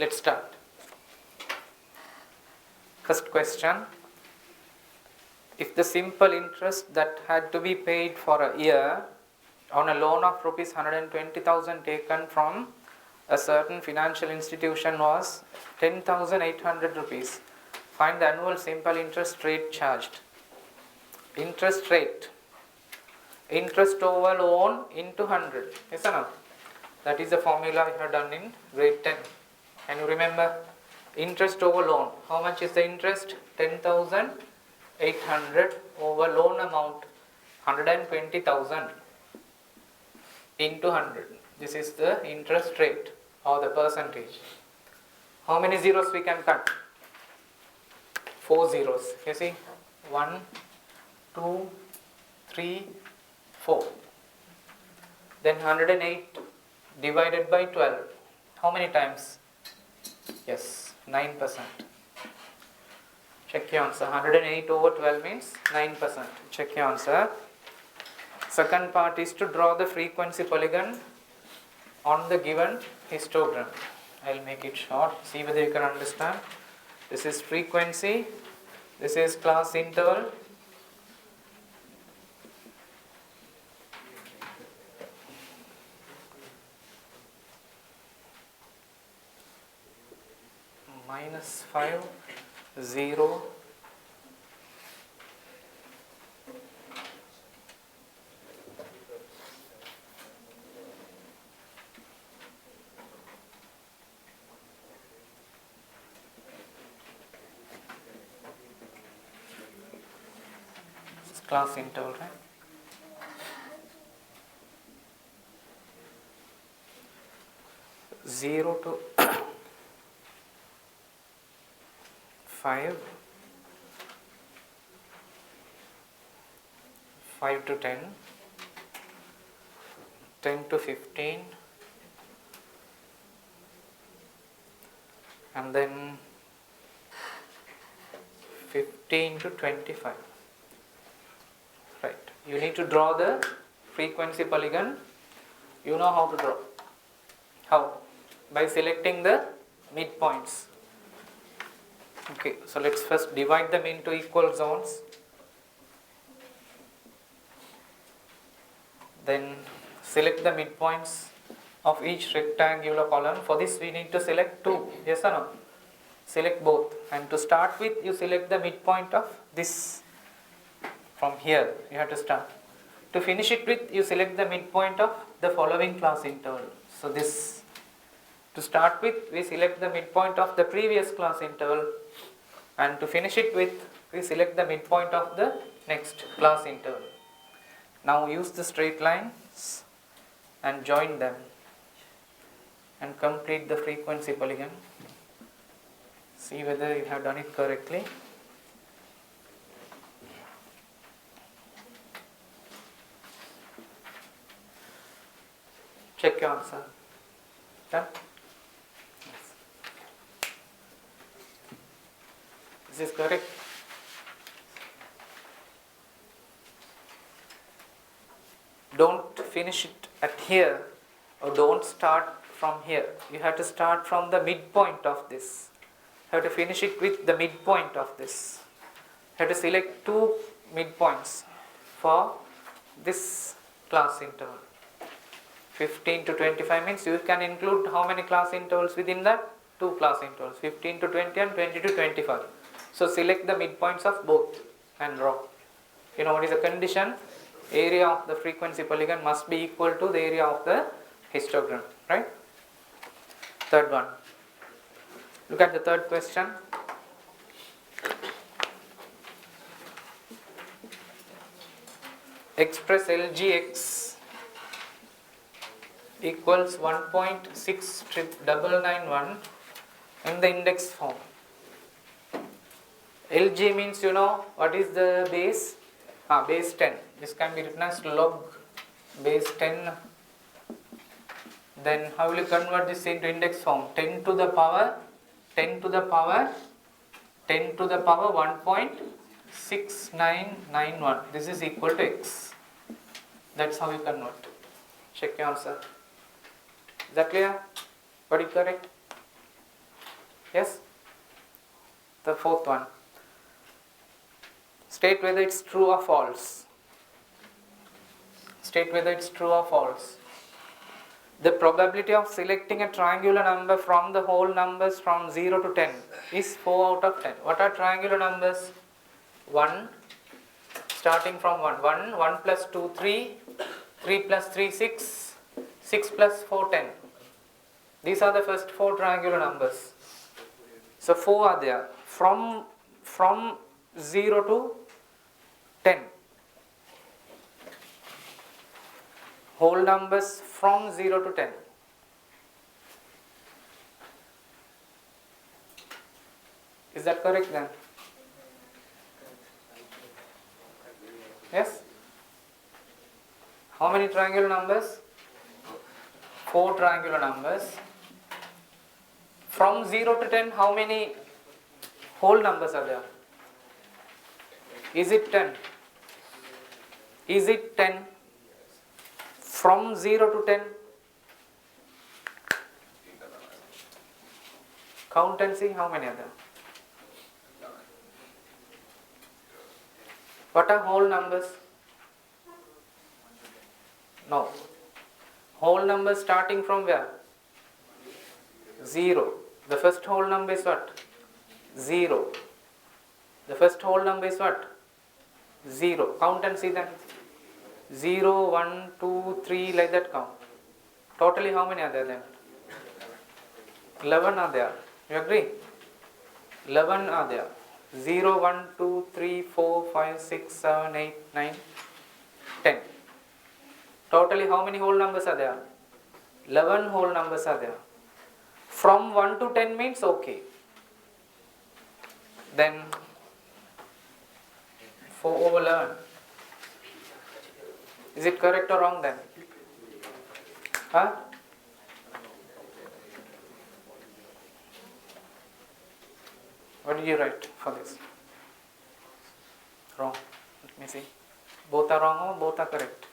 Let's start. First question. If the simple interest that had to be paid for a year on a loan of rupees 120,000 taken from a certain financial institution was 10,800 rupees, find the annual simple interest rate charged. Interest rate, interest over loan into 100, yes or no? That is the formula we have done in grade 10. Can you remember? Interest over loan, how much is the interest? 10,800 over loan amount 120,000 into 100. This is the interest rate or the percentage. How many zeros we can cut? 4 zeros. You see? 1, 2, 3, 4. Then 108 divided by 12. How many times? Yes, 9%. Check your answer. 108 over 12 means 9%. Check your answer. Second part is to draw the frequency polygon on the given histogram. I will make it short. See whether you can understand. This is frequency. This is class interval. -5, 0, this is class interval, right? Zero to 5, 5 to 10, 10 to 15, and then 15 to 25. Right. You need to draw the frequency polygon. You know how to draw. How? By selecting the midpoints. Okay, so let's first divide them into equal zones. Then select the midpoints of each rectangular column. For this we need to select 2, yes or no? Select both, and to start with you select the midpoint of this. From here you have to start. To finish it with you select the midpoint of the following class interval. So this, to start with we select the midpoint of the previous class interval, and to finish it with we select the midpoint of the next class interval. Now use the straight lines and join them and complete the frequency polygon. See whether you have done it correctly. Check your answer. Done? Yes. This is correct. Don't finish it at here, or don't start from here. You have to start from the midpoint of this. You have to finish it with the midpoint of this. You have to select 2 midpoints for this class interval. 15 to 25 means you can include how many class intervals within that? 2 class intervals, 15 to 20 and 20 to 25. So select the midpoints of both and draw. You know what is the condition? Area of the frequency polygon must be equal to the area of the histogram, right? Third one. Look at the third question. Express LGX equals 1.69991 in the index form. LG means you know what is the base? Base 10. This can be written as log base 10. Then how will you convert this into index form? 10 to the power 1.6991. This is equal to x. That's how you convert. Check your answer. Is that clear? Got it correct? Yes? The fourth one. State whether it's true or false. State whether it's true or false. The probability of selecting a triangular number from the whole numbers from 0 to 10 is 4 out of 10. What are triangular numbers? 1, starting from 1. 1, 1 plus 2, 3, 3 plus 3, 6, 6 plus 4, 10. These are the first 4 triangular numbers. So 4 are there. From 0 to 10. Whole numbers from 0 to 10. Is that correct then? Yes? How many triangular numbers? 4 triangular numbers. From 0 to 10, how many whole numbers are there? Is it 10? Is it 10? From 0 to 10? Count and see how many are there. What are whole numbers? No. Whole numbers starting from where? 0. The first whole number is what? 0. The first whole number is what? 0. Count and see them. 0, 1, 2, 3, like that count. Totally how many are there then? 11 are there. You agree? 11 are there. 0, 1, 2, 3, 4, 5, 6, 7, 8, 9, 10. Totally how many whole numbers are there? 11 whole numbers are there. From 1 to 10 means okay. Then 4 over 11. Is it correct or wrong then? Huh? What did you write for this? Wrong. Let me see. Both are wrong or both are correct?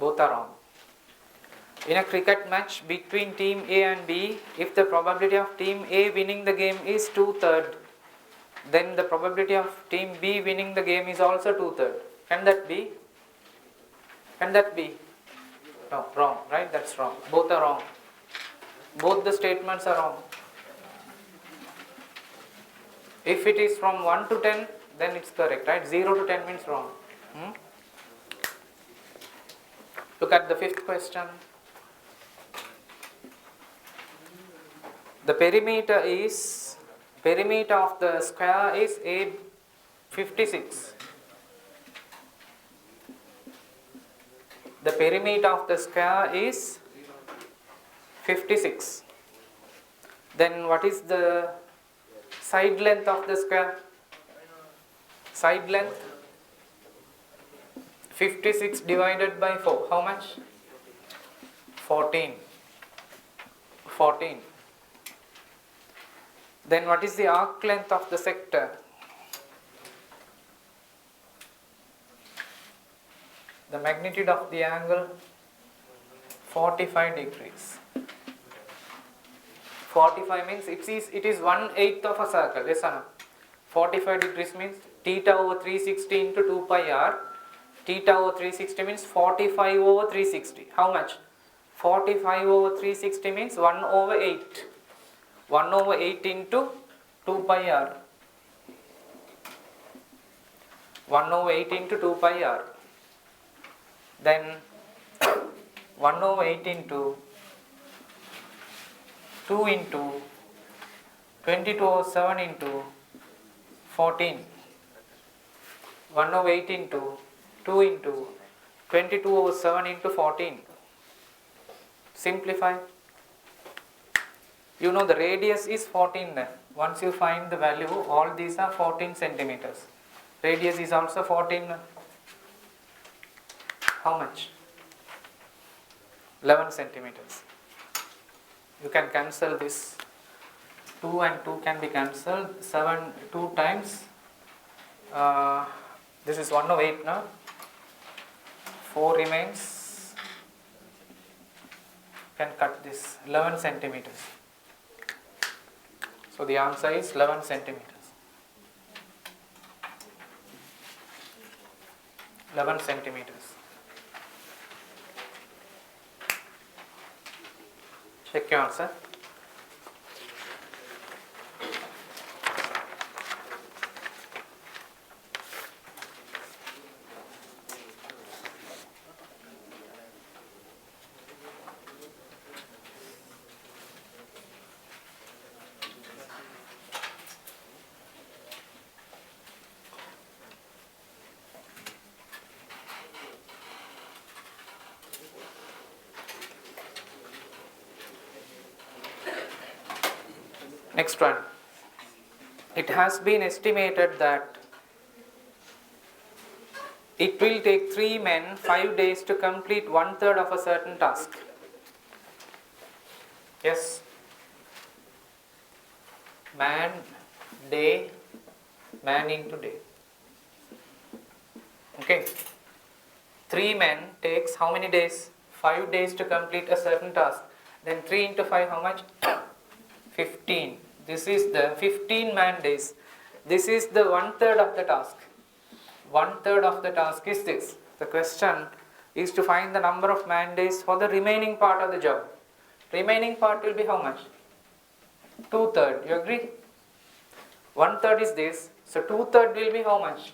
Both are wrong. In a cricket match between team A and B, if the probability of team A winning the game is 2/3, then the probability of team B winning the game is also 2/3. Can that be? Can that be? No, wrong, right? That's wrong. Both are wrong. Both the statements are wrong. If it is from 1 to 10, then it's correct, right? 0 to 10 means wrong. Look at the fifth question. The perimeter of the square is A 56. The perimeter of the square is 56. Then what is the side length of the square? Side length 56 divided by 4. How much? 14. 14. Then what is the arc length of the sector? The magnitude of the angle 45 degrees. 45 means it is 1/8 of a circle. Yes or no? 45 degrees means theta over 360 into 2 pi r. Theta over 360 means 45 over 360. How much? 45 over 360 means 1 over 8. 1 over 8 into 2 pi r. 1 over 8 into 2 pi r. Then 1 over 8 into 2 into 22 over 7 into 14. 1 over 8 into 2 into 22 over 7 into 14. Simplify. You know the radius is 14 then. Once you find the value, all these are 14 centimeters. Radius is also 14. How much? 11 centimeters. You can cancel this. 2 and 2 can be cancelled. 7, 2 times. This is 1 over 8 now. 4 remains. Can cut this. 11 centimeters. So the answer is 11 centimeters. 11 centimeters. Check your answer. Next one. It has been estimated that it will take 3 men 5 days to complete 1/3 of a certain task. Yes. Man, day, man into day. Okay. 3 men takes how many days? 5 days to complete a certain task. Then 3 into 5 how much? 15. This is the 15 man days. This is the 1/3 of the task. 1/3 of the task is this. The question is to find the number of man days for the remaining part of the job. Remaining part will be how much? 2/3. You agree? 1/3 is this. So 2/3 will be how much?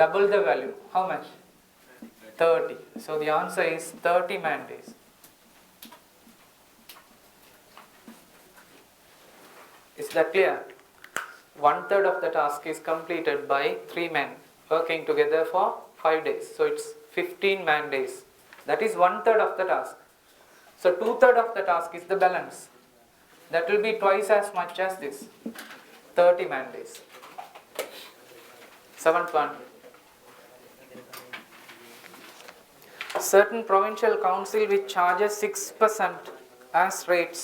Double the value. How much? 30. So the answer is 30 man days. Is that clear? 1/3 of the task is completed by 3 men working together for 5 days. So it's 15 man days. That is 1/3 of the task. So 2/3 of the task is the balance. That will be twice as much as this. 30 man days. 7th one. Certain provincial council which charges 6% as rates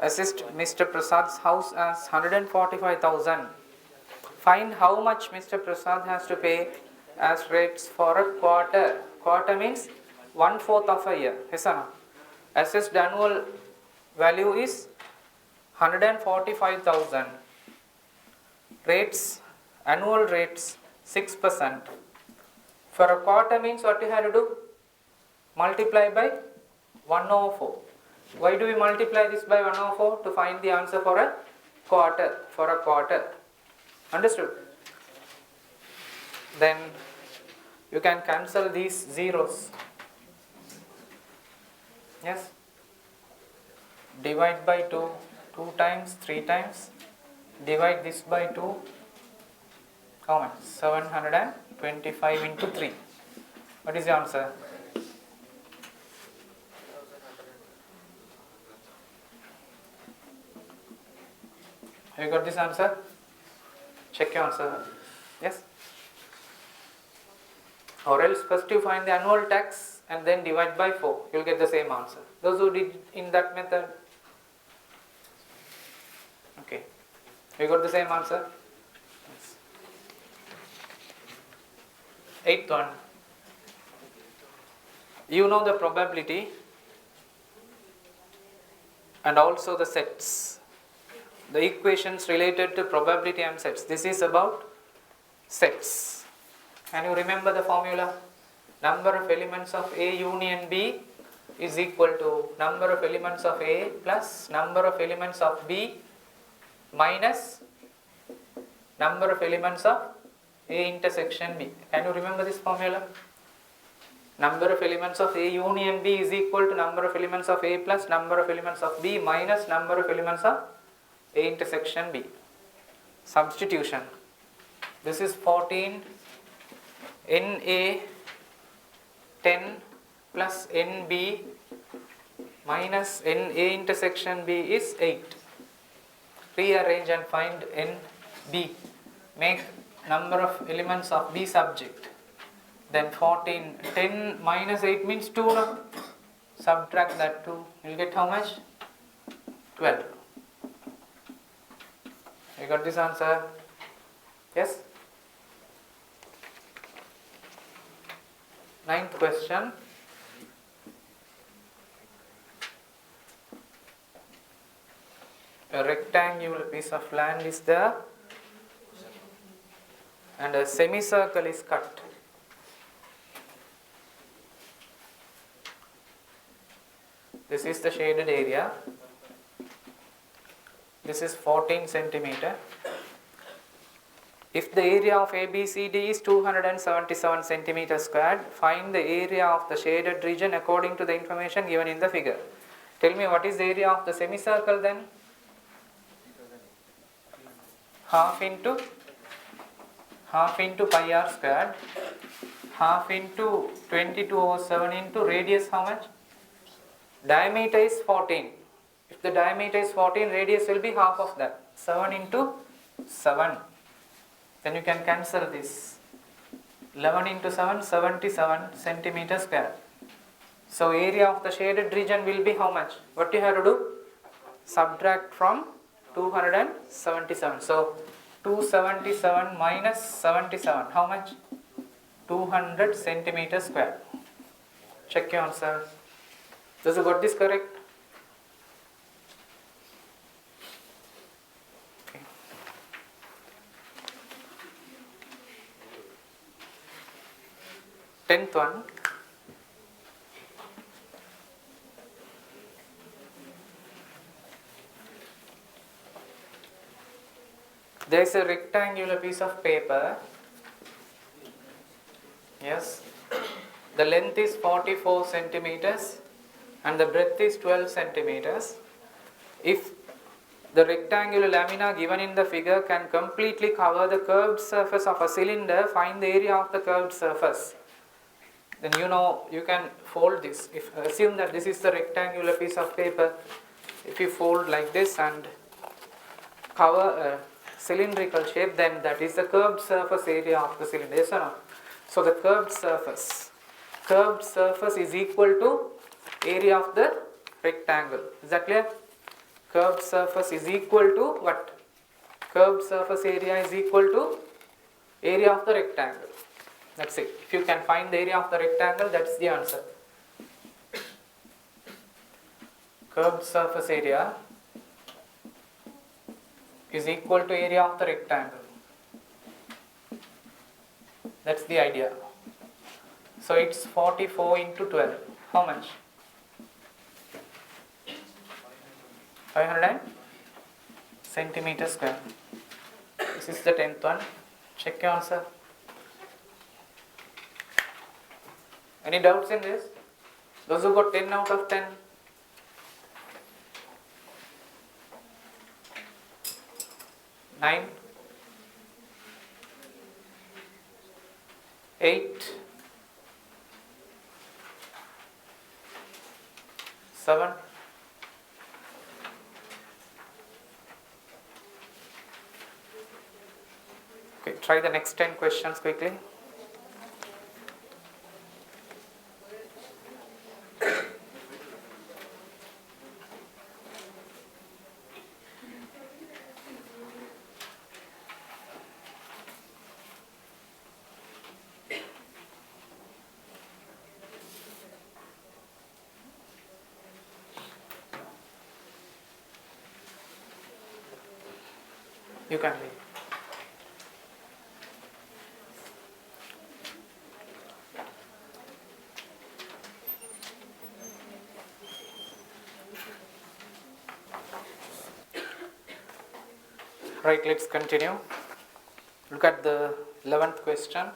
assist Mr. Prasad's house as 145,000. Find how much Mr. Prasad has to pay as rates for a quarter. Quarter means 1/4 of a year. Yes or no? Assessed annual value is 145,000. Rates, annual rates 6%. For a quarter means what you have to do? Multiply by 1/4. Why do we multiply this by 1/4? To find the answer for a quarter. For a quarter. Understood? Then you can cancel these zeros. Yes? Divide by 2. 2 times, 3 times. Divide this by 2. How much? 725 into 3. What is the answer? Have you got this answer? Check your answer. Yes? Or else first you find the annual tax and then divide by 4. You will get the same answer. Those who did in that method. Okay. You got the same answer? Yes. 8th one. You know the probability and also the sets. The equations related to probability and sets. This is about sets. Can you remember the formula? Number of elements of A union B is equal to number of elements of A plus number of elements of B minus number of elements of A intersection B. Can you remember this formula? Number of elements of A union B is equal to number of elements of A plus number of elements of B minus number of elements of A intersection B. Substitution. This is 14 NA 10 plus NB minus NA intersection B is 8. Rearrange and find NB. Make number of elements of B subject. Then 14, 10 minus 8 means 2. No? Subtract that 2. You will get how much? 12. You got this answer? Yes? 9th question. a rectangular piece of land is there and a semicircle is cut. This is the shaded area. This is 14 centimeter. If the area of ABCD is 277 centimeter squared, find the area of the shaded region according to the information given in the figure. Tell me what is the area of the semicircle then? Half into pi r squared, half into 22/7 into radius how much? Diameter is 14. If the diameter is 14, radius will be half of that. 7 into 7. Then you can cancel this. 11 into 7, 77 centimeter square. So area of the shaded region will be how much? What you have to do? Subtract from 277. So 277 minus 77. How much? 200 centimeter square. Check your answer. Does you got this correct? Okay. 10th one. There is a rectangular piece of paper. Yes. The length is 44 centimeters and the breadth is 12 centimeters. If the rectangular lamina given in the figure can completely cover the curved surface of a cylinder, find the area of the curved surface. Then you can fold this. If assume that this is the rectangular piece of paper, if you fold like this and cover a cylindrical shape, then that is the curved surface area of the cylinder. Yes or no? So the curved surface is equal to area of the rectangle. Is that clear? Curved surface is equal to what? Curved surface area is equal to area of the rectangle. That's it. If you can find the area of the rectangle, that's the answer. Curved surface area is equal to area of the rectangle. That's the idea. So it's 44 into 12. How much? 500 centimeter square. This is the 10th one. Check your answer. Any doubts in this? Those who got 10 out of 10? Nine, 8, 7, 'Okay, try the next 10 questions quickly. You can read. Right, let's continue. Look at the 11th question.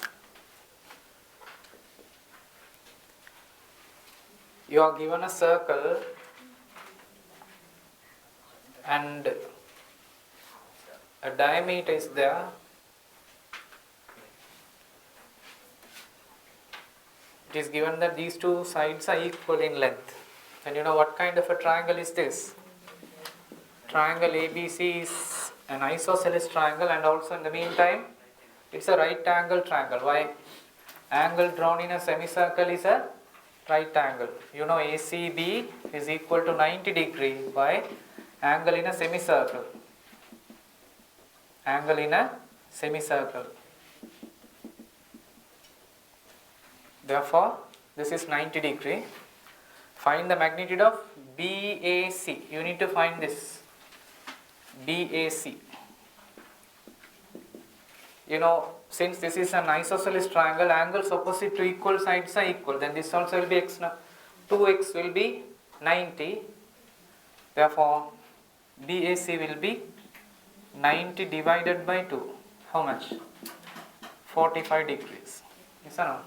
You are given a circle and a diameter is there. It is given that these two sides are equal in length. And you know what kind of a triangle is this? Triangle ABC is an isosceles triangle, and also in the meantime it's a right angle triangle. Why? Angle drawn in a semicircle is a right angle. You know ACB is equal to 90 degree by angle in a semicircle. Angle in a semicircle. Therefore, this is 90 degree. Find the magnitude of BAC. You need to find this. BAC. You know, since this is an isosceles triangle, angles opposite to equal sides are equal, then this also will be x now. 2x will be 90. Therefore, BAC will be 90 divided by 2. How much? 45 degrees. Yes or no?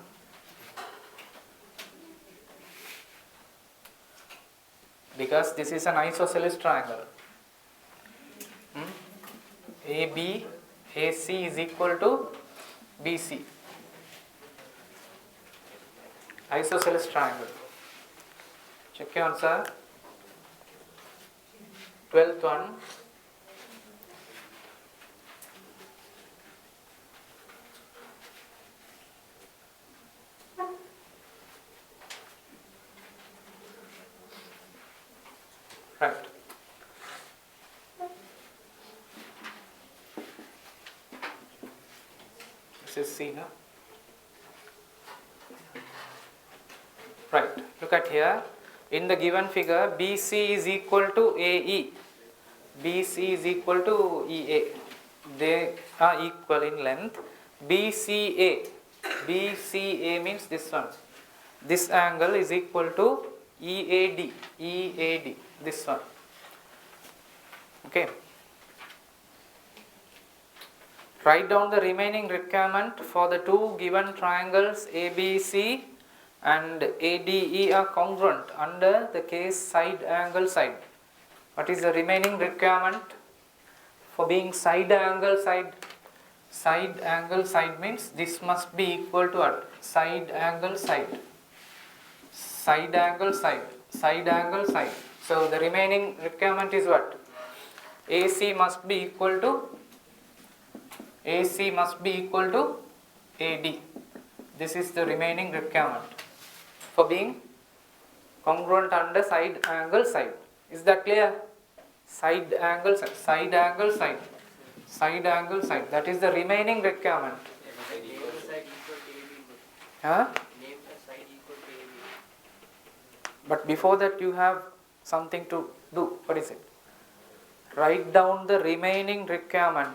Because this is an isosceles triangle. AB, AC is equal to BC. Isosceles triangle. Check your answer. 12th one. Right. This is C now. Right. Look at here. In the given figure, BC is equal to AE. BC is equal to EA. They are equal in length. BCA. BCA means this one. This angle is equal to EAD. EAD. This one. Okay. Write down the remaining requirement for the two given triangles ABC and ADE are congruent under the case side angle side. What is the remaining requirement for being side angle side? Side angle side means this must be equal to what? Side angle side. Side angle side. Side angle side. So the remaining requirement is what? AC must be equal to AD. This is the remaining requirement for being congruent under side angle side. Is that clear? Side angle side. Side angle side. Side angle side. That is the remaining requirement. Huh? But before that you have something to do. What is it? Write down the remaining requirement.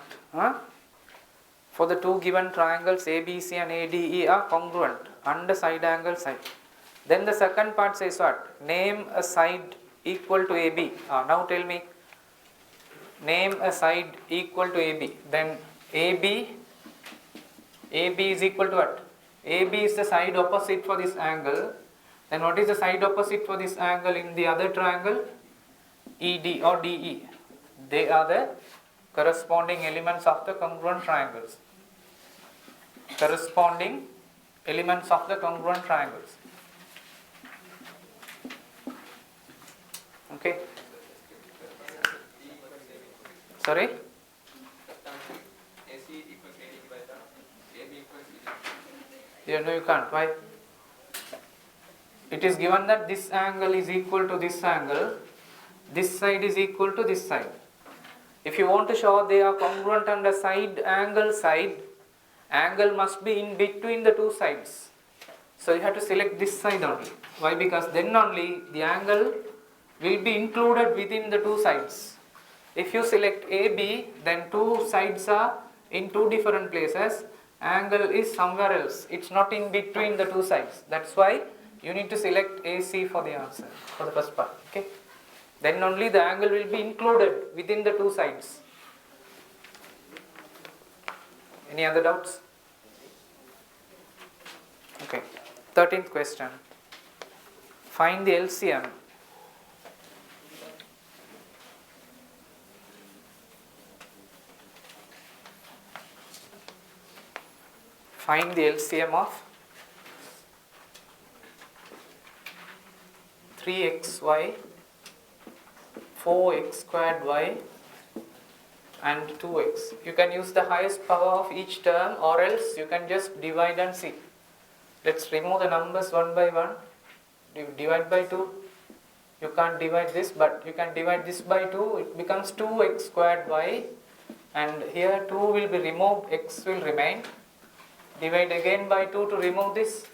For the two given triangles ABC and ADE are congruent under side angle side. Then the second part says what? Name a side equal to AB. Now tell me. Name a side equal to AB. Then AB is equal to what? AB is the side opposite for this angle. Then what is the side opposite for this angle in the other triangle? ED or DE. They are the corresponding elements of the congruent triangles. Corresponding elements of the congruent triangles. Okay. Sorry? No, you can't. Why? It is given that this angle is equal to this angle. This side is equal to this side. If you want to show they are congruent under side, angle must be in between the two sides. So you have to select this side only. Why? Because then only the angle will be included within the two sides. If you select AB, then two sides are in two different places. Angle is somewhere else. It's not in between the two sides. That's why you need to select AC for the answer, for the first part. Okay. Then only the angle will be included within the two sides. Any other doubts? Okay. 13th question. Find the LCM. Find the LCM of 3xy, 4x squared y and 2x. You can use the highest power of each term, or else you can just divide and see. Let's remove the numbers one by one. Divide by 2. You can't divide this, but you can divide this by 2. It becomes 2x squared y, and here 2 will be removed, x will remain. Divide again by 2 to remove this.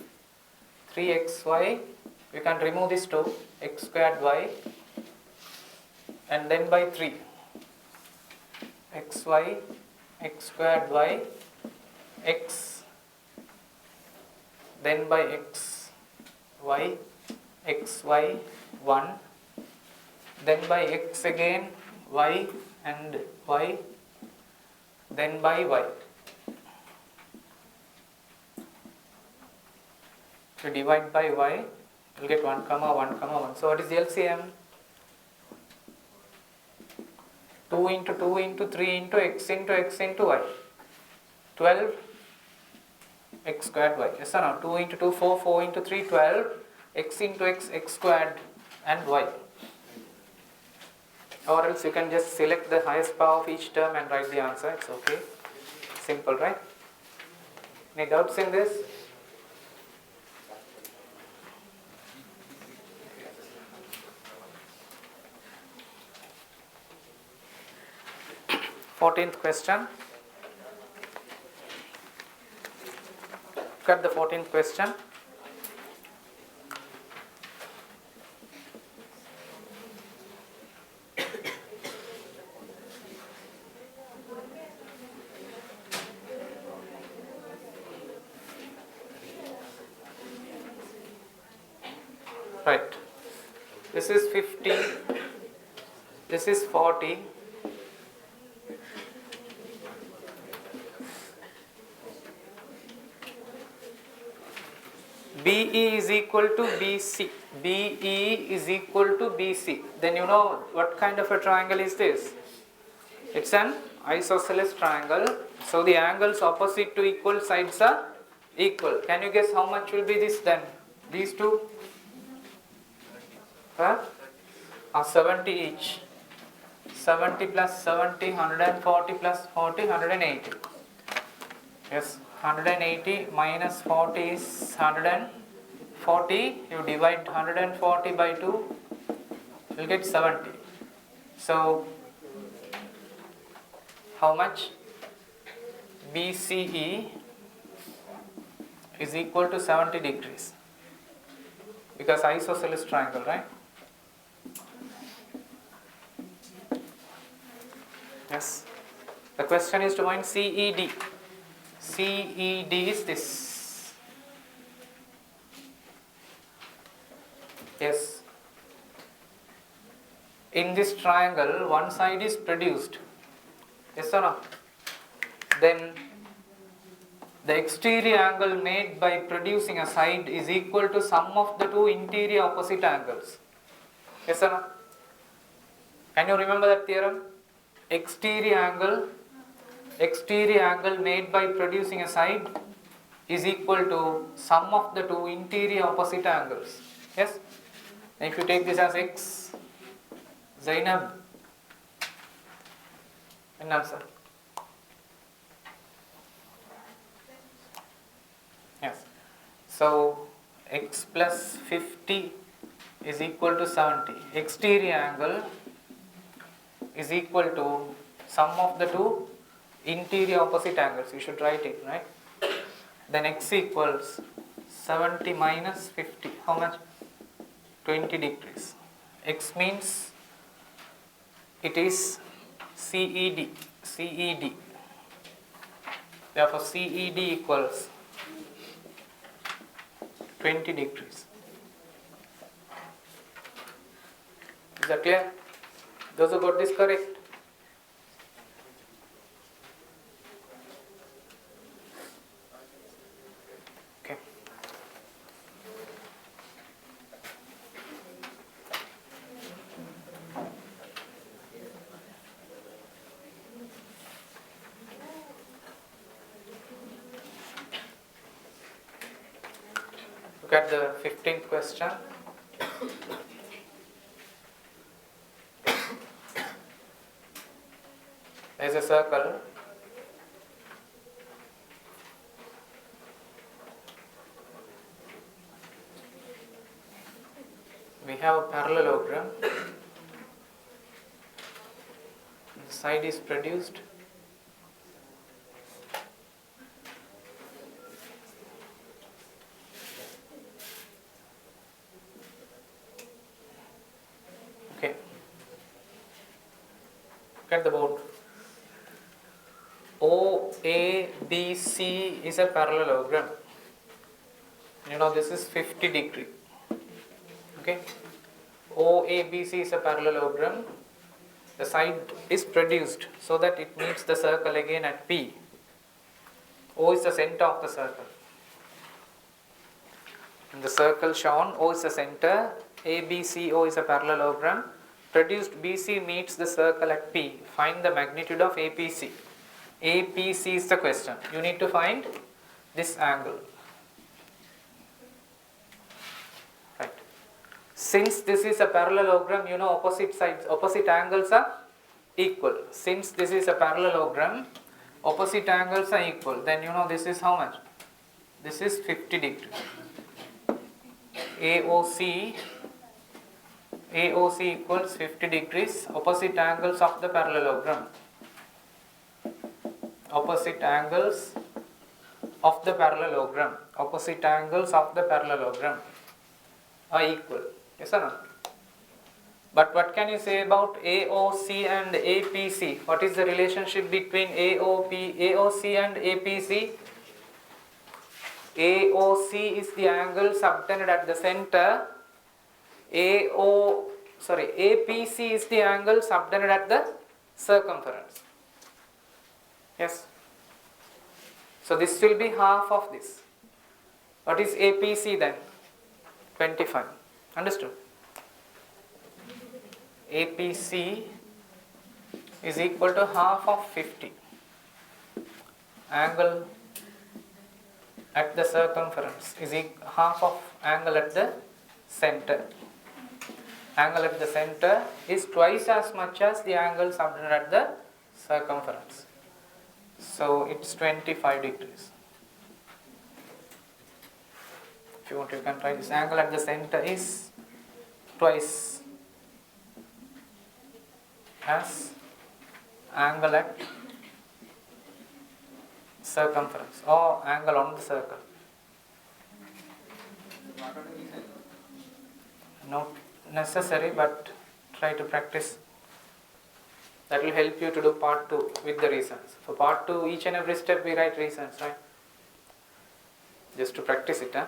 3xy. You can remove this 2, x squared y, and then by 3. xy, x squared y, x, then by x, y, xy, 1, then by x again, y and y, then by y. To divide by y, you'll get 1 comma 1 comma 1. So what is the LCM? 2 into 2 into 3 into x into y. 12 x squared y. Yes or no? 2 into 2, 4, 4 into 3, 12 x into x, x squared and y. Or else you can just select the highest power of each term and write the answer. It's okay. Simple, right? Any doubts in this? Fourteenth question. Look at the 14th question. Right. This is 50. This is 40. BE is equal to BC. BE is equal to BC. Then you know what kind of a triangle is this? It's an isosceles triangle. So the angles opposite to equal sides are equal. Can you guess how much will be this then? These two? 70 each. 70 plus 70, 140 plus 40, 180. Yes, 180 minus 40 is 140. You divide 140 by 2, you will get 70. So, how much? BCE is equal to 70 degrees. Because isosceles triangle, right? Yes. The question is to find CED. CED is this. Yes. In this triangle, one side is produced. Yes or no? Then the exterior angle made by producing a side is equal to sum of the two interior opposite angles. Yes or no? Can you remember that theorem? Exterior angle made by producing a side is equal to sum of the two interior opposite angles. Yes? If you take this as x, Zainab, an answer. Yes. So x plus 50 is equal to 70. Exterior angle is equal to sum of the two interior opposite angles. You should write it, right? Then x equals 70 minus 50. How much? 20 degrees. X means it is CED. CED. Therefore, CED equals 20 degrees. Is that clear? Those who got this correct? Okay. Look at the 15th question. There is a circle. We have a parallelogram. The side is produced. Okay. Look at the board. OABC is a parallelogram. You know this is 50 degree. Okay. OABC is a parallelogram. The side is produced so that it meets the circle again at P. O is the center of the circle. In the circle shown, O is the center, ABCO is a parallelogram. Produced BC meets the circle at P. Find the magnitude of APC. APC is the question. You need to find this angle. Right. Since this is a parallelogram, you know opposite sides, opposite angles are equal. Since this is a parallelogram, opposite angles are equal. Then you know this is how much? This is 50 degrees. AOC equals 50 degrees, opposite angles of the parallelogram. Opposite angles of the parallelogram. Opposite angles of the parallelogram are equal. Yes or no? But what can you say about AOC and APC? What is the relationship between AOC and APC? AOC is the angle subtended at the center. APC is the angle subtended at the circumference. Yes. So this will be half of this. What is APC then? 25. Understood? APC is equal to half of 50. Angle at the circumference is half of angle at the center. Angle at the center is twice as much as the angle subtended at the circumference. So it's 25 degrees. If you want, you can try this. Angle at the center is twice as angle at circumference or angle on the circle. Not necessary, but try to practice. That will help you to do part 2 with the reasons. For part 2, each and every step we write reasons, right? Just to practice it, huh?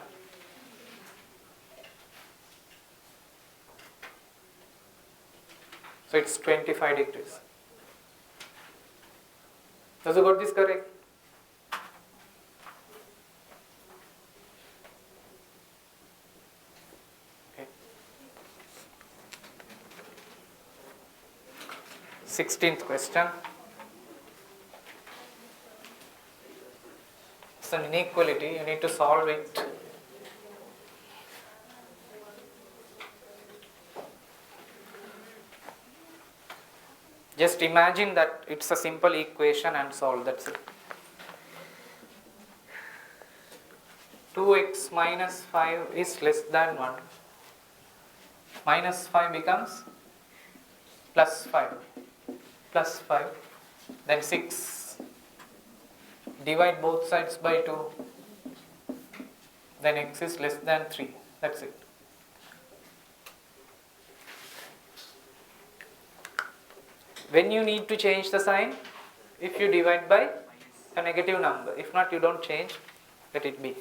So it's 25 degrees. Does you got this correct? Okay. 16th question. It's an inequality. You need to solve it. Just imagine that it's a simple equation and solve, that's it. 2x minus 5 is less than 1. Minus 5 becomes plus 5. Plus 5. Then 6. Divide both sides by 2. Then x is less than 3. That's it. When you need to change the sign, if you divide by a negative number, if not, you don't change, let it be.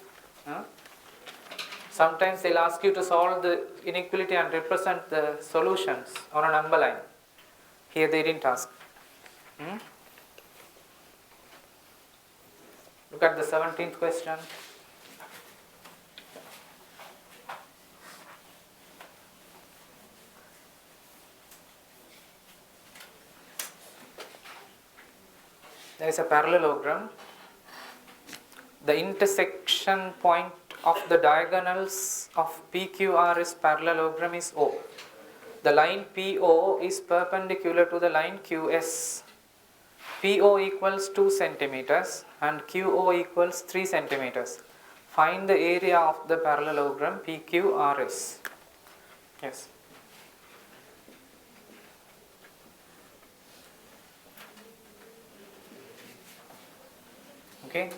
Sometimes they'll ask you to solve the inequality and represent the solutions on a number line. Here they didn't ask. Look at the 17th question. There is a parallelogram. The intersection point of the diagonals of PQRS parallelogram is O. The line PO is perpendicular to the line QS. PO equals 2 centimeters and QO equals 3 centimeters. Find the area of the parallelogram PQRS. Yes. Okay.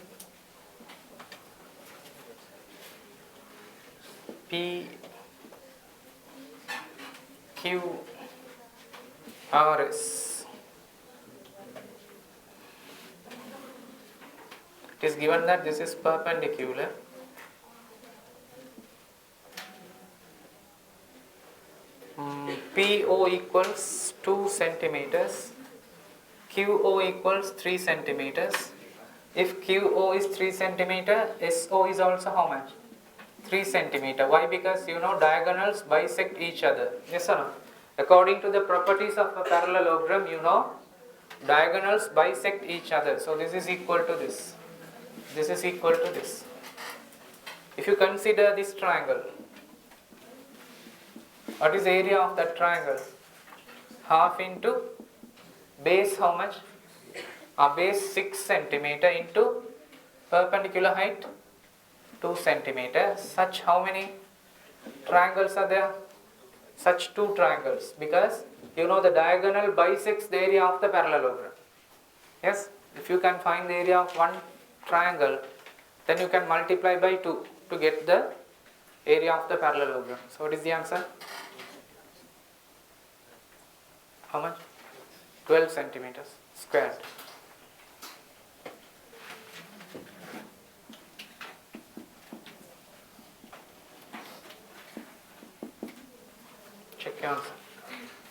P Q R S. It is given that this is perpendicular. PO equals 2 centimeters. QO equals 3 centimeters. If QO is 3 centimeter, SO is also how much? 3 centimeter. Why? Because you know diagonals bisect each other. Yes or no? According to the properties of a parallelogram, you know diagonals bisect each other. So this is equal to this. This is equal to this. If you consider this triangle, what is the area of that triangle? Half into base how much? Base 6 centimeter into perpendicular height 2 centimeter. Such how many triangles are there? Such 2 triangles, because you know the diagonal bisects the area of the parallelogram. Yes, if you can find the area of one triangle, then you can multiply by 2 to get the area of the parallelogram. So what is the answer? How much? 12 centimeters squared. Check your answer.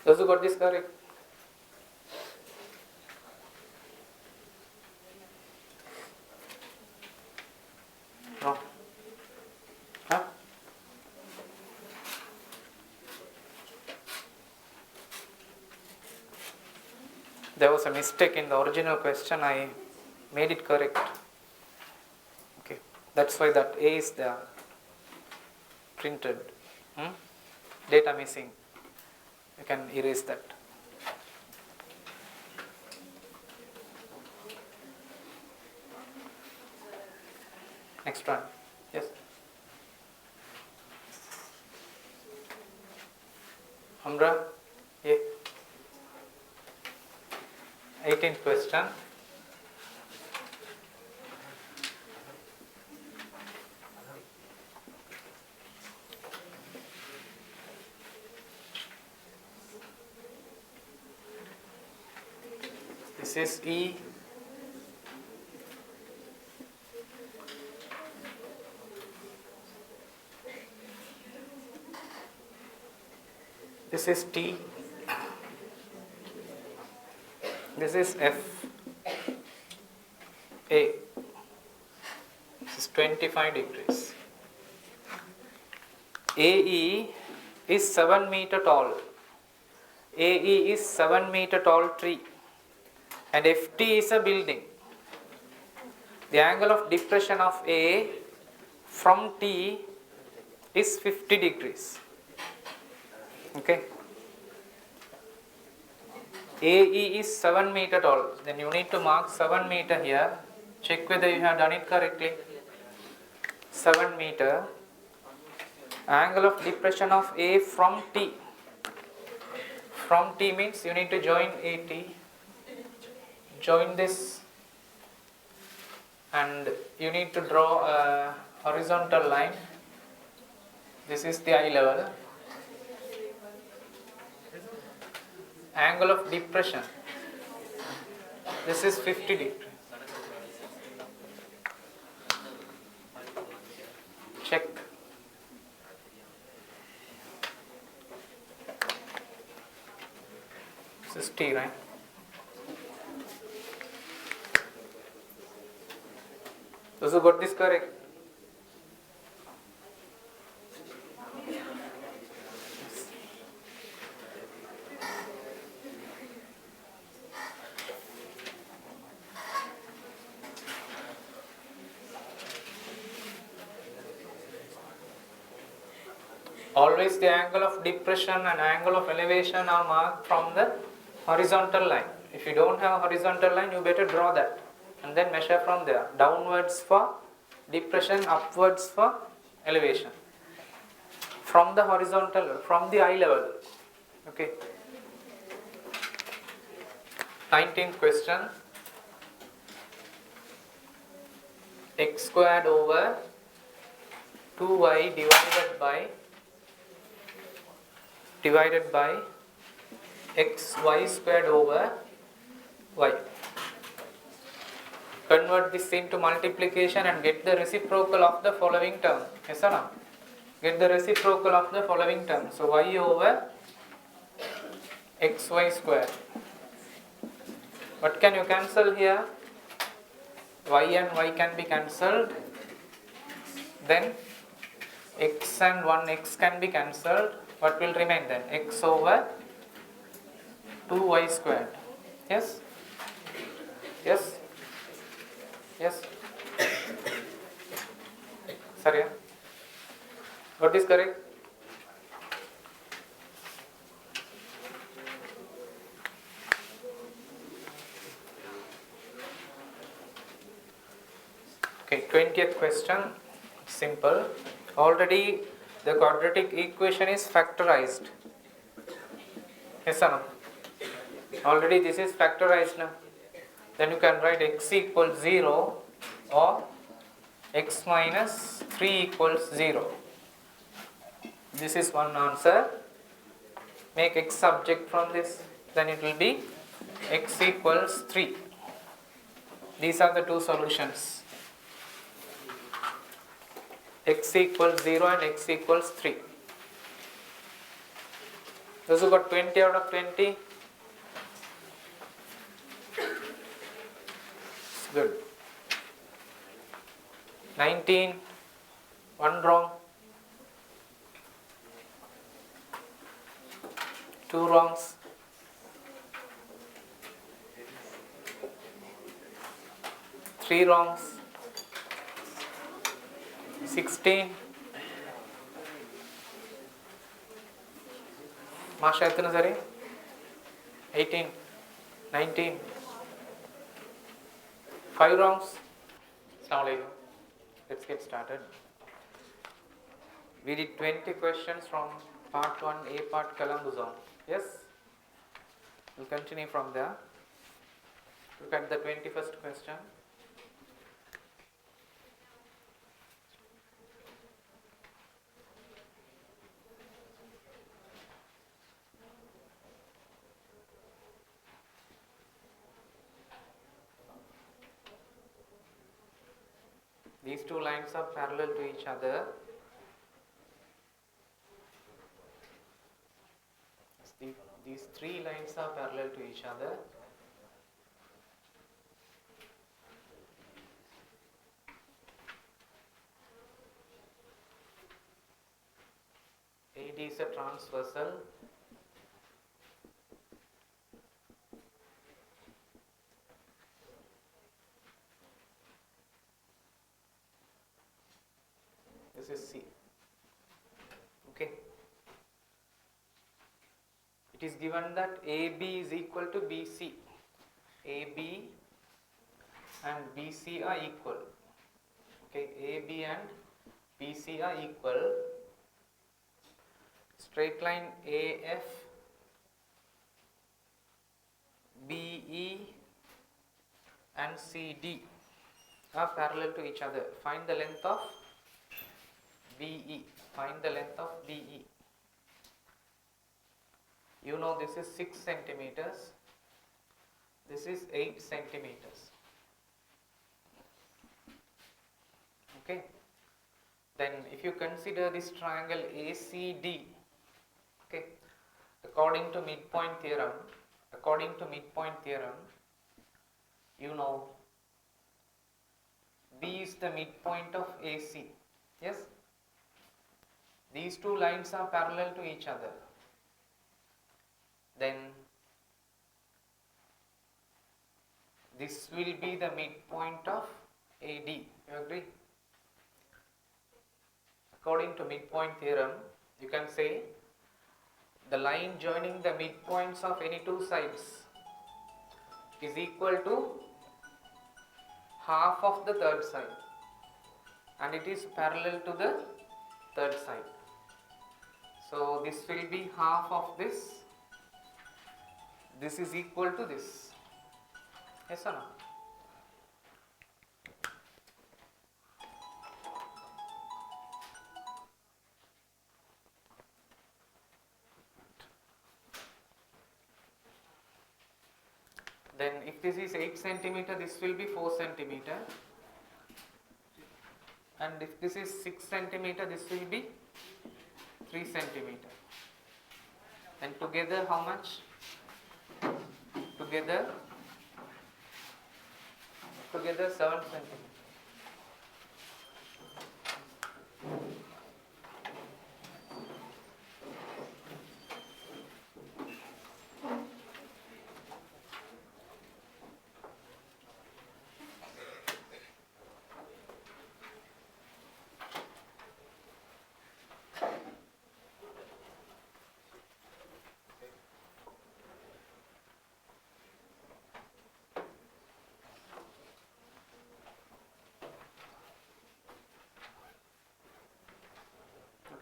Those who got this correct? No. Huh? There was a mistake in the original question. I made it correct. Okay. That's why that A is there. Printed. Data missing. You can erase that. Next one. Yes. Amra? Yeah. 18th question. This is E. This is T. This is F. A. This is 25 degrees. AE is 7 meter tall. AE is 7 meter tall tree. And FT is a building. The angle of depression of A from T is 50 degrees. Okay. AE is 7 meter tall. Then you need to mark 7 meter here. Check whether you have done it correctly. 7 meter. Angle of depression of A from T. From T means you need to join AT. Join this. And you need to draw a horizontal line. This is the eye level. Angle of depression. This is 50 degrees. Check. This is T, right? Those who got this correct? Always the angle of depression and angle of elevation are marked from the horizontal line. If you don't have a horizontal line, you better draw that and then measure from there. Downwards for depression, upwards for elevation. From the horizontal, from the eye level. Okay. 19th question. X squared over 2y divided by xy squared over y. convert this into multiplication and get the reciprocal of the following term. Yes or no? Get the reciprocal of the following term. So y over xy square. What can you cancel here? Y and y can be cancelled. Then x and 1x can be cancelled. What will remain then? X over 2y squared. Yes? Yes? Yes? Sorry? What is correct? Okay, 20th question. Simple. Already the quadratic equation is factorized. Yes or no? Already this is factorized now. Then you can write x equals 0 or x minus 3 equals 0. This is one answer. Make x subject from this. Then it will be x equals 3. These are the two solutions. X equals 0 and x equals 3. Those who got 20 out of 20? It's good. 19, 1 wrong. 2 wrongs. 3 wrongs. 16. Masha etna sari? 18, 19. 5 wrongs. Assalamualaikum. Let's get started. We did 20 questions from part 1A, part Colombo zone. Yes? We'll continue from there. Look at the 21st question. These two lines are parallel to each other. These 3 lines are parallel to each other. AD is a transversal. This is C. Okay. It is given that AB is equal to BC. AB and BC are equal. Okay, AB and BC are equal. Straight line AF, BE and CD are parallel to each other. Find the length of BE. Find the length of BE. You know this is 6 centimeters. This is 8 centimeters. Okay. Then if you consider this triangle ACD, okay, according to midpoint theorem, you know B is the midpoint of AC. Yes? These two lines are parallel to each other. Then this will be the midpoint of AD. You agree? According to midpoint theorem, you can say the line joining the midpoints of any two sides is equal to half of the third side, and it is parallel to the third side. So this will be half of this. This is equal to this. Yes or no? Then if this is 8 centimeter, this will be 4 centimeter. And if this is 6 centimeter, this will be 3 centimeter. Then together how much? Together 7 centimeter.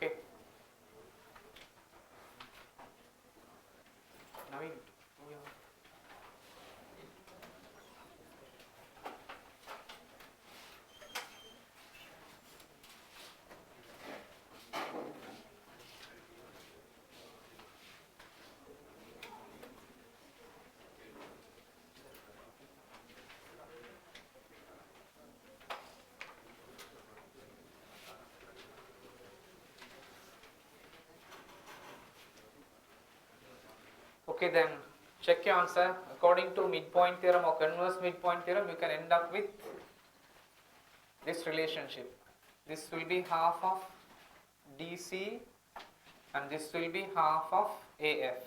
Okay. Now we Okay, then check your answer. According to midpoint theorem or converse midpoint theorem, you can end up with this relationship. This will be half of DC and this will be half of AF.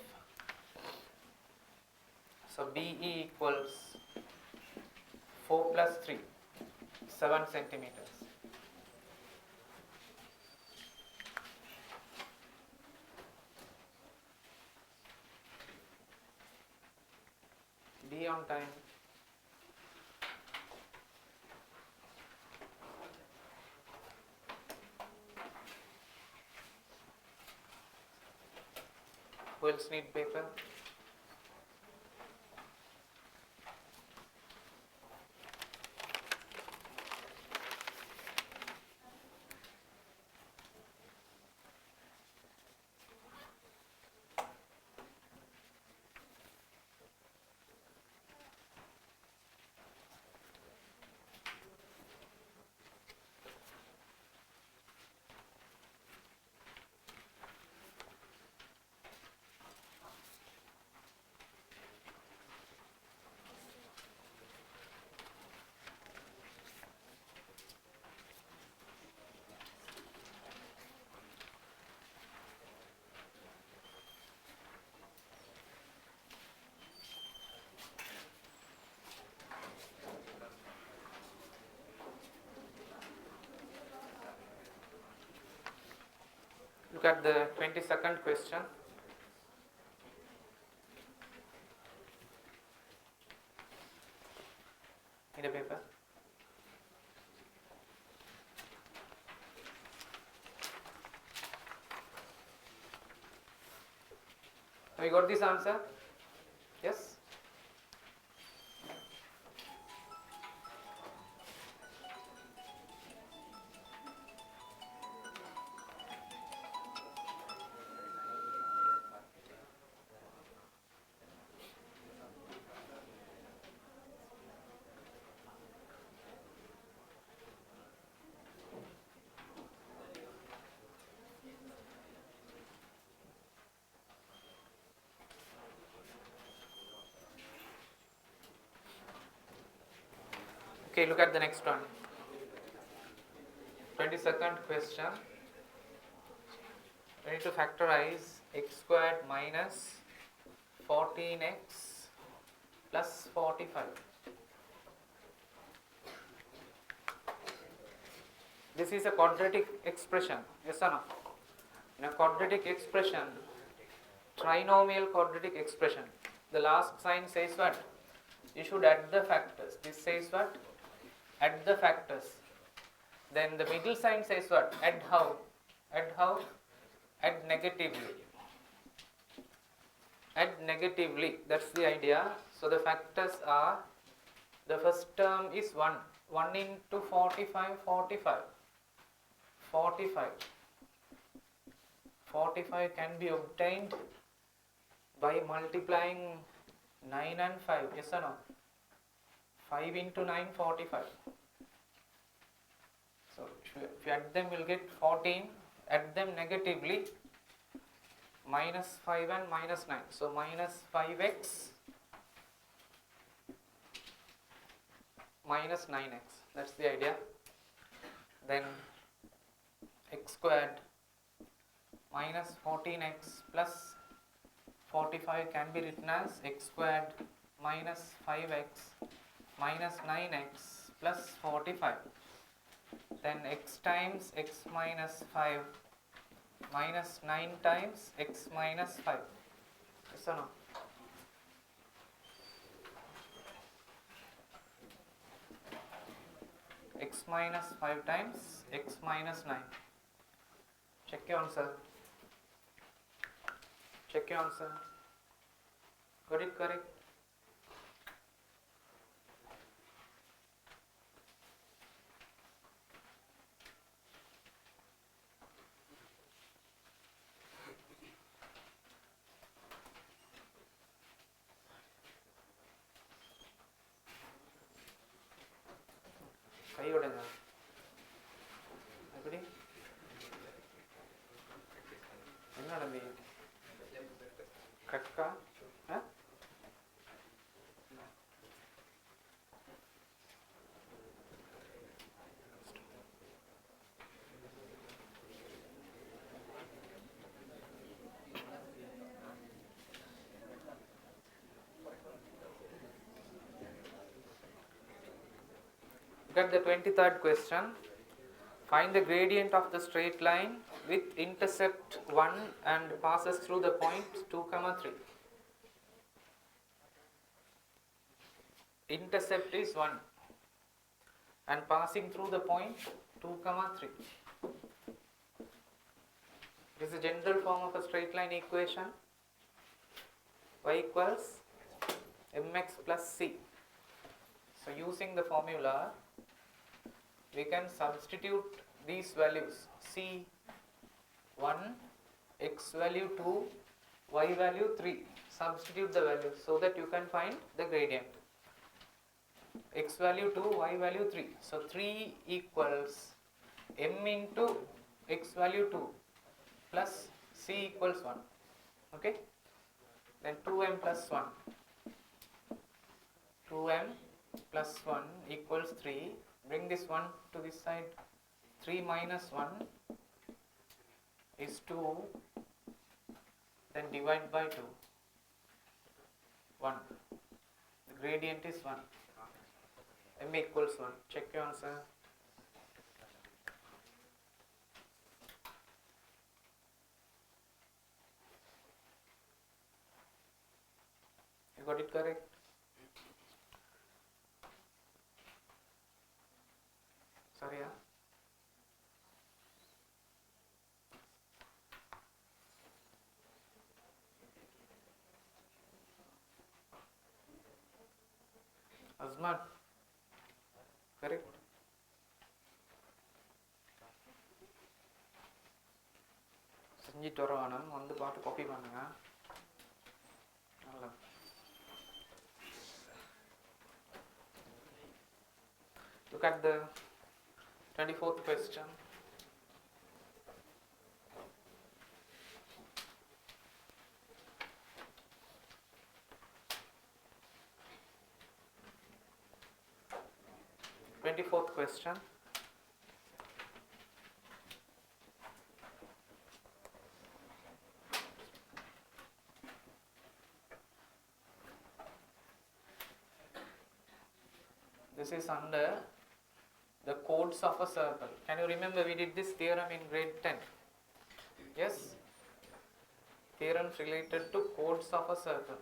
So BE equals 4 plus 3, 7 centimeters. Be on time. Who else need paper? Look at the 22nd question. In the paper. Have you got this answer? Yes? Okay, look at the next one. 22nd question. We need to factorize x squared minus 14x plus 45. This is a quadratic expression, yes or no? In a quadratic expression, trinomial quadratic expression, the last sign says what? You should add the factors. This says what? Add the factors. Then the middle sign says what? Add how? Add how? Add negatively. Add negatively. That's the idea. So the factors are, the first term is 1. 1 into 45, 45. 45. 45 can be obtained by multiplying 9 and 5, yes or no? 5 into 9, 45. So if you add them, you will get 14. Add them negatively, minus 5 and minus 9. So minus 5x minus 9x. That's the idea. Then x squared minus 14x plus 45 can be written as x squared minus 5x minus 9x plus 45. Then x times x minus 5 minus 9 times x minus 5. Yes or no? X minus 5 times x minus 9. Check your answer. Check your answer. Got it correct? Kaiyoda எப்படி என்னோட நீ கக்கா Look at the 23rd question. Find the gradient of the straight line with intercept 1 and passes through the point 2, 3. Intercept is 1 and passing through the point 2, 3. This is the general form of a straight line equation. Y equals mx plus c. So using the formula, we can substitute these values c1, x value 2, y value 3. Substitute the values so that you can find the gradient. X value 2, y value 3. So 3 equals m into x value 2 plus c equals 1. Okay? Then 2m plus 1. 2m plus 1 equals 3. Bring this 1 to this side. 3 minus 1 is 2. Then divide by 2. 1. The gradient is 1. M equals 1. Check your answer. You got it correct? Sorry, yeah? Azman, correct? செஞ்சிட்டு வரணும் வந்து பார்த்து copy பண்ணுங்க. நல்லா look at the 24th question. Question. This is under the chords of a circle. Can you remember we did this theorem in grade 10? Yes? Theorems related to chords of a circle.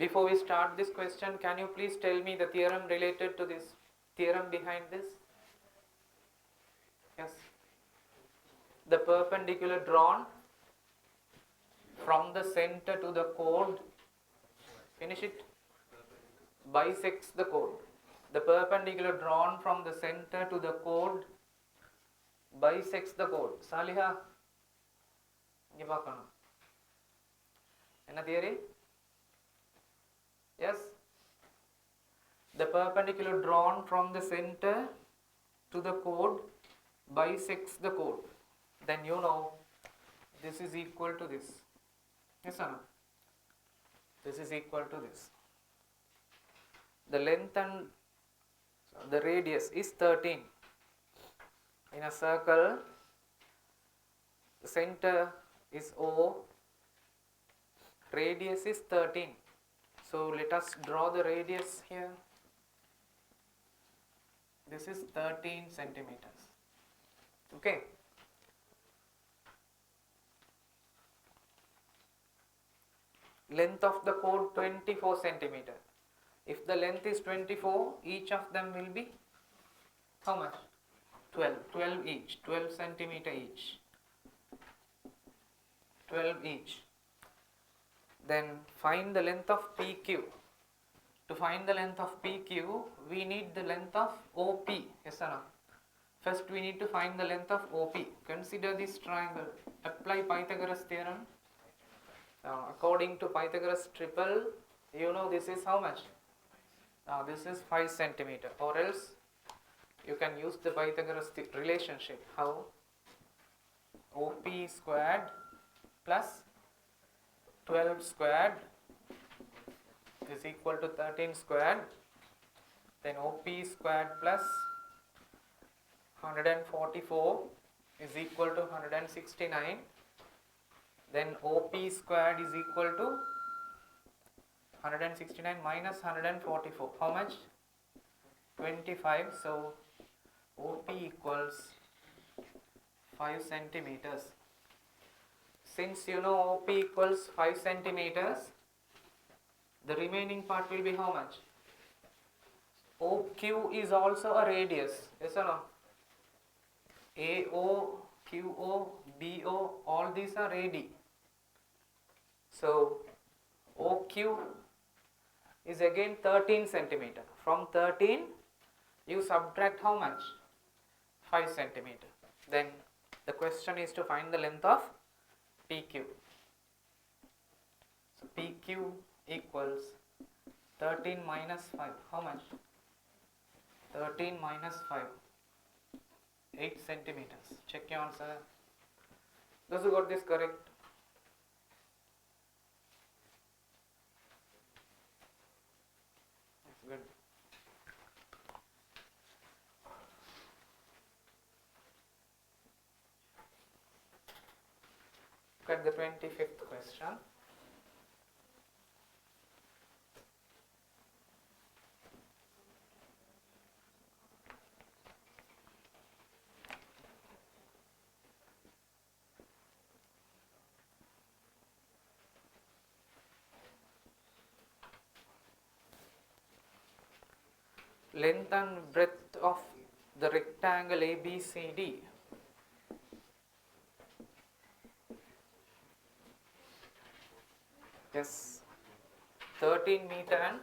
Before we start this question, can you please tell me the theorem related to this, theorem behind this? Yes. The perpendicular drawn from the center to the chord, finish it, bisects the chord. The perpendicular drawn from the center to the chord bisects the chord. Saliha, இங்க பார்க்கணும். என்ன theory? Yes. The perpendicular drawn from the center to the chord bisects the chord. Then you know this is equal to this. Yes or no? This is equal to this. The length and the radius is 13. In a circle, the center is O, radius is 13. So let us draw the radius here. This is 13 centimeters. Okay. Length of the chord 24 centimeter. If the length is 24, each of them will be how much? 12 each, 12 centimeter each. 12 each. Then find the length of PQ. To find the length of PQ, we need the length of OP. Yes or no? First we need to find the length of OP. Consider this triangle. Apply Pythagoras theorem. According to Pythagoras triple, you know this is how much? Now this is 5 centimeter, or else you can use the Pythagoras relationship. How? OP squared plus 12 squared is equal to 13 squared. Then OP squared plus 144 is equal to 169. Then OP squared is equal to 169 minus 144. How much? 25. So OP equals 5 centimeters. Since you know OP equals 5 centimeters, the remaining part will be how much? OQ is also a radius. Yes or no? AO, QO, BO, all these are radii. So OQ is again 13 centimeter. From 13, you subtract how much? 5 centimeter. Then the question is to find the length of PQ. So PQ equals 13 minus 5. How much? 13 minus 5. 8 centimeters. Check your answer. Those who got this correct. That's good. Look at the 25th question. Length and breadth of the rectangle ABCD. Yes, 13 meter and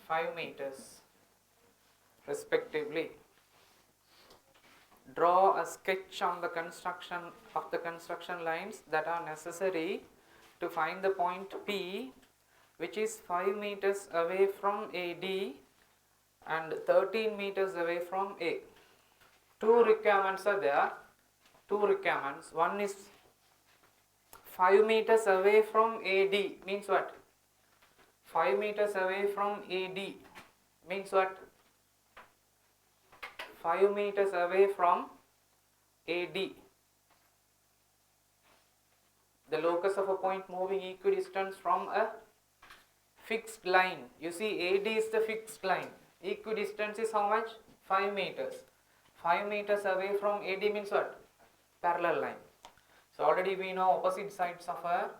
5 meters respectively. Draw a sketch on the construction of the construction lines that are necessary to find the point P, which is 5 meters away from AD and 13 meters away from A. Two requirements are there. Two requirements. One is 5 meters away from AD means what? 5 meters away from AD means what? 5 meters away from AD. The locus of a point moving equidistant from a fixed line. You see, AD is the fixed line. Equidistance is how much? 5 meters. 5 meters away from AD means what? Parallel line. So already we know opposite sides of a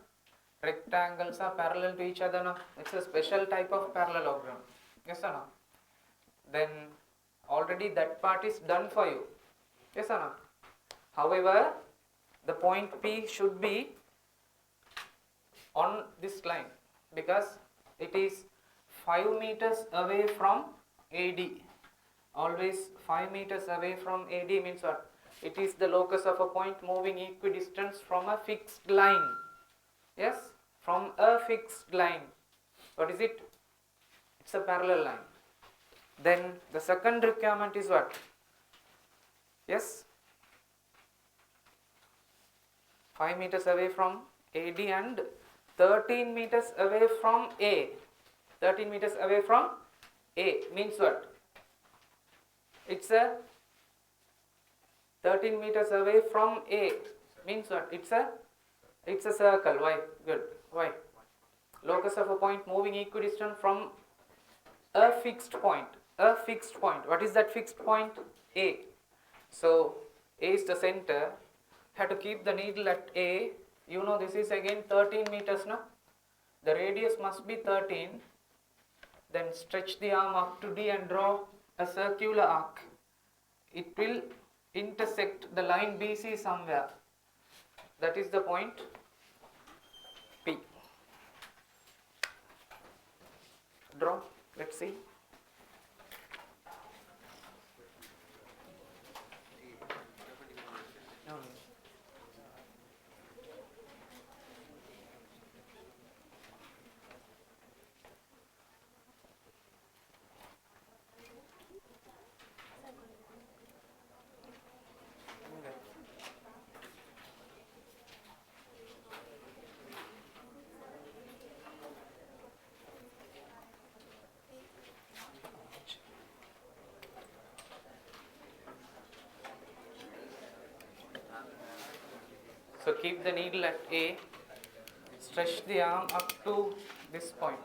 rectangles are parallel to each other, no? It's a special type of parallelogram. Yes or no? Then already that part is done for you. Yes or no? However, the point P should be on this line because it is 5 meters away from AD. Always 5 meters away from AD means what? It is the locus of a point moving equidistant from a fixed line. Yes, from a fixed line. What is it? It's a parallel line. Then the second requirement is what? Yes, 5 meters away from AD and 13 meters away from A. 13 meters away from A means what? It's a 13 meters away from A means what? It's a circle. Why? Good. Why? Locus of a point moving equidistant from a fixed point. A fixed point. What is that fixed point? A. So A is the center. Have to keep the needle at A. You know this is again 13 meters now. The radius must be 13. Then stretch the arm up to D and draw a circular arc. It will intersect the line BC somewhere. That is the point P. Draw. Let's see. No need. So keep the needle at A, stretch the arm up to this point.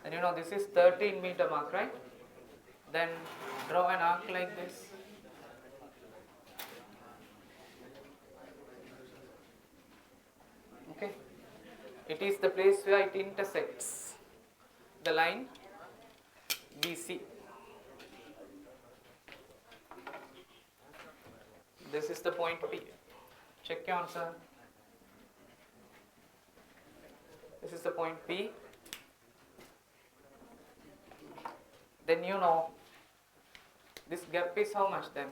And you know this is 13 meter mark, right? Then draw an arc like this. Okay. It is the place where it intersects the line BC. This is the point P. Check your answer. This is the point P. Then you know this gap is how much then?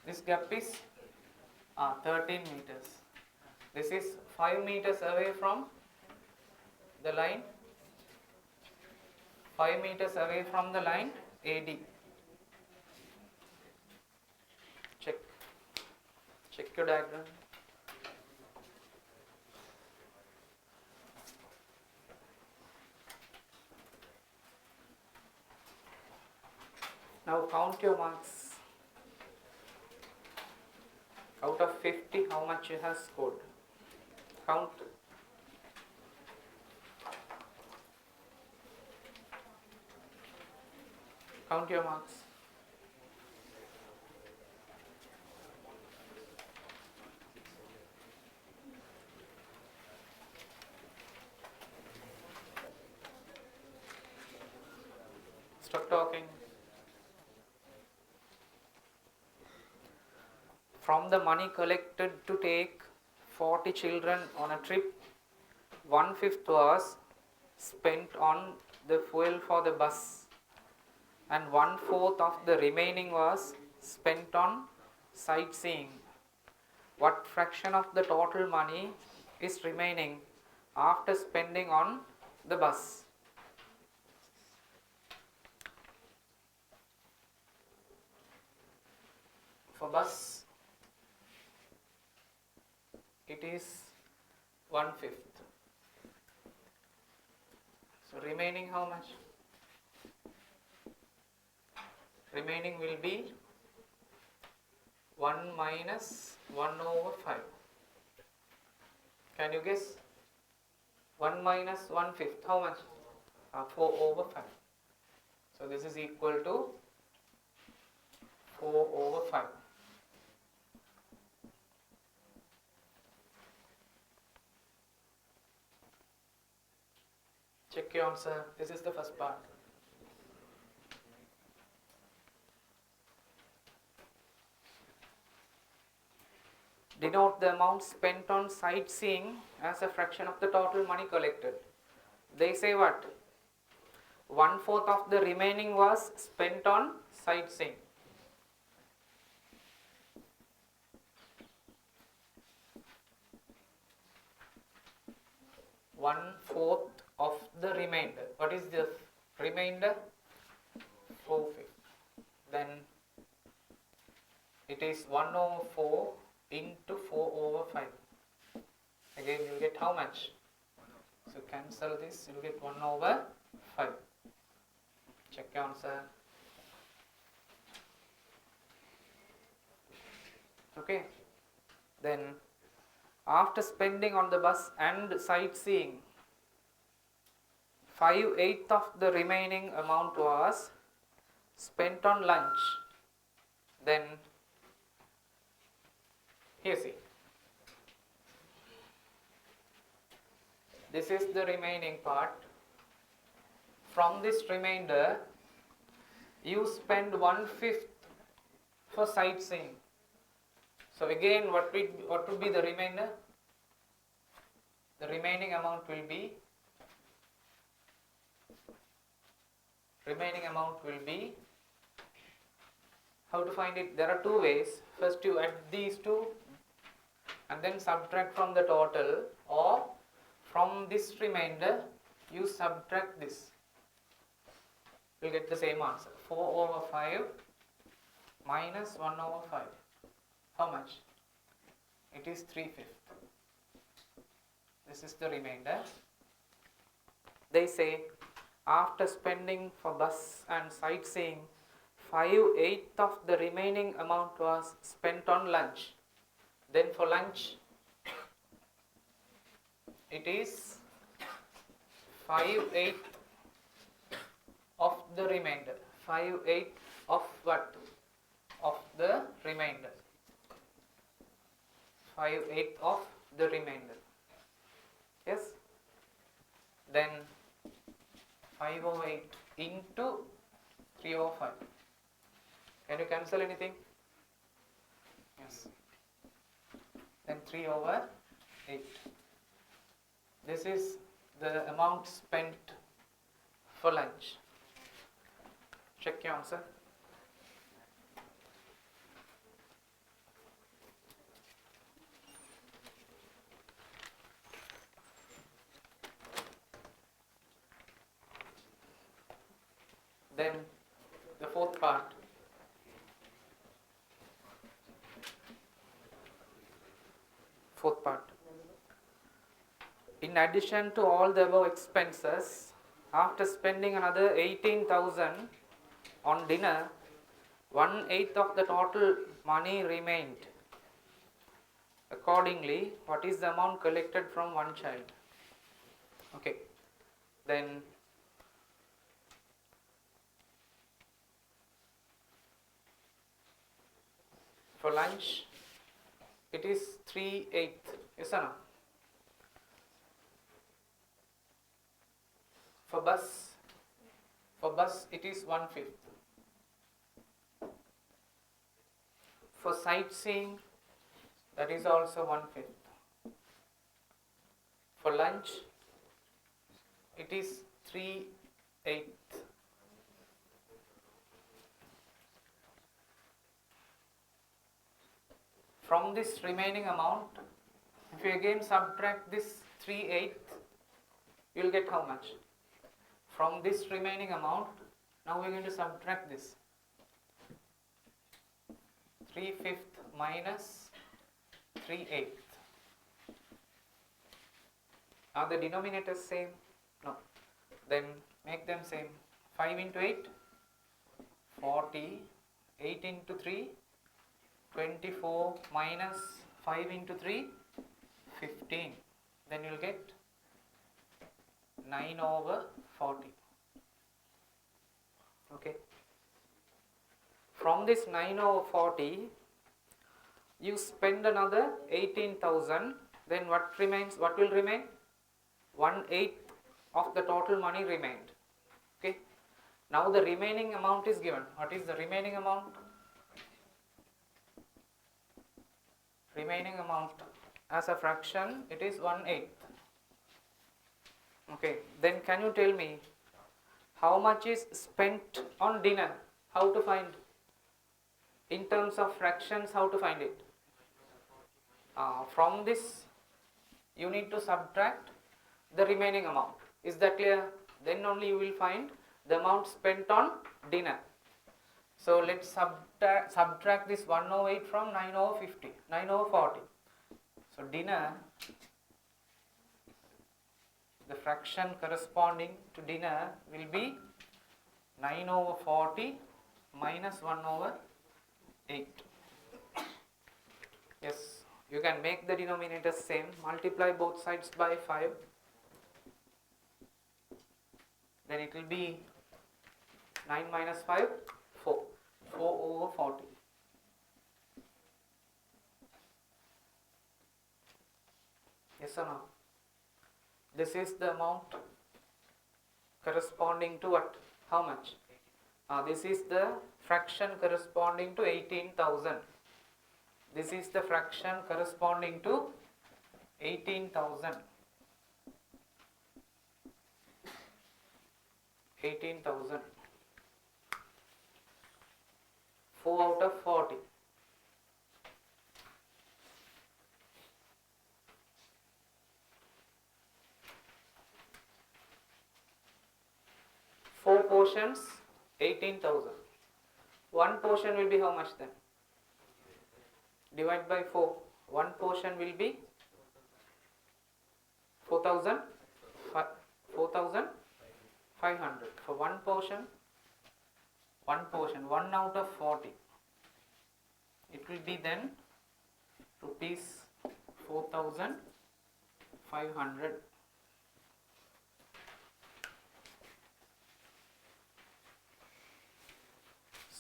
This gap is 13 meters. This is 5 meters away from the line. 5 meters away from the line AD. Check your diagram. Now count your marks. Out of 50, how much you have scored? Count. Count your marks. Stop talking. From the money collected to take 40 children on a trip, 1/5 was spent on the fuel for the bus, and 1/4 of the remaining was spent on sightseeing. What fraction of the total money is remaining after spending on the bus? For bus, it is 1/5. So remaining how much? Remaining will be 1 minus 1/5. Can you guess? 1 minus 1/5, how much? 4/5. So this is equal to 4/5. Check your answer. This is the first part. Denote the amount spent on sightseeing as a fraction of the total money collected. They say what? 1/4 of the remaining was spent on sightseeing. One-fourth of the remainder. What is the remainder? 4/5. Then it is 1/4 into 4/5. Again you will get how much? So cancel this, you will get 1/5. Check your answer. Okay. Then after spending on the bus and sightseeing, 5/8 of the remaining amount was spent on lunch. Then here see, this is the remaining part. From this remainder, you spend 1/5 for sightseeing. So again, what would be the remainder? The remaining amount will be how to find it? There are two ways. First you add these two and then subtract from the total, or from this remainder you subtract this. You will get the same answer. 4/5 minus 1/5. How much? It is 3/5. This is the remainder. They say after spending for bus and sightseeing, 5/8 of the remaining amount was spent on lunch. Then for lunch, it is 5/8 of the remainder. 5/8 of what? Of the remainder. 5/8 of the remainder. Yes. Then 5/8 into 3/5. Can you cancel anything? Yes. Then 3/8. This is the amount spent for lunch. Check your answer. Then the fourth part. In addition to all the above expenses, after spending another 18,000 on dinner, 1/8 of the total money remained. Accordingly, what is the amount collected from one child? Okay. Then for lunch, it is 3/8. Yes or no? For bus it is 1/5. For sightseeing, that is also 1/5. For lunch, it is 3/8. From this remaining amount, if you again subtract this 3/8, you will get how much? From this remaining amount, now we are going to subtract this. 3/5 minus 3/8. Are the denominators same? No. Then make them same. 5 into 8, 40. 8 into 3, 24 minus 5 into 3, 15. Then you will get 9/40. Okay. From this 9/40, you spend another 18,000. Then what remains? What will remain? 1/8 of the total money remained. Okay. Now the remaining amount is given. What is the remaining amount? Remaining amount as a fraction, it is 1/8. Okay. Then can you tell me how much is spent on dinner? How to find? In terms of fractions, how to find it? From this, you need to subtract the remaining amount. Is that clear? Then only you will find the amount spent on dinner. So let's subtract this 1/8 from 9/50, 9/40. So dinner, the fraction corresponding to dinner will be 9/40 minus 1/8. Yes, you can make the denominator same, multiply both sides by 5, then it will be 9 minus 5, 4, 4/40. Yes or no? This is the amount corresponding to what? How much? This is the fraction corresponding to 18,000. This is the fraction corresponding to 18,000. 18,000. 4 out of 40. Four portions, 18,000. One portion will be how much then? Divide by 4. One portion will be 4,000, 4,500. For one portion, 1 out of 40. It will be then rupees 4,500.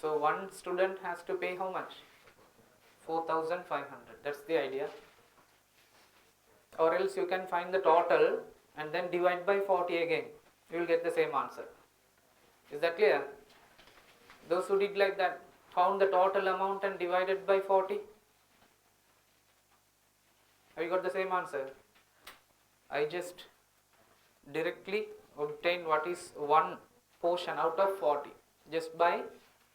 So one student has to pay how much? 4,500. That's the idea. Or else you can find the total and then divide by 40 again. You will get the same answer. Is that clear? Those who did like that, found the total amount and divided by 40. Have you got the same answer? I just directly obtained what is one portion out of 40 just by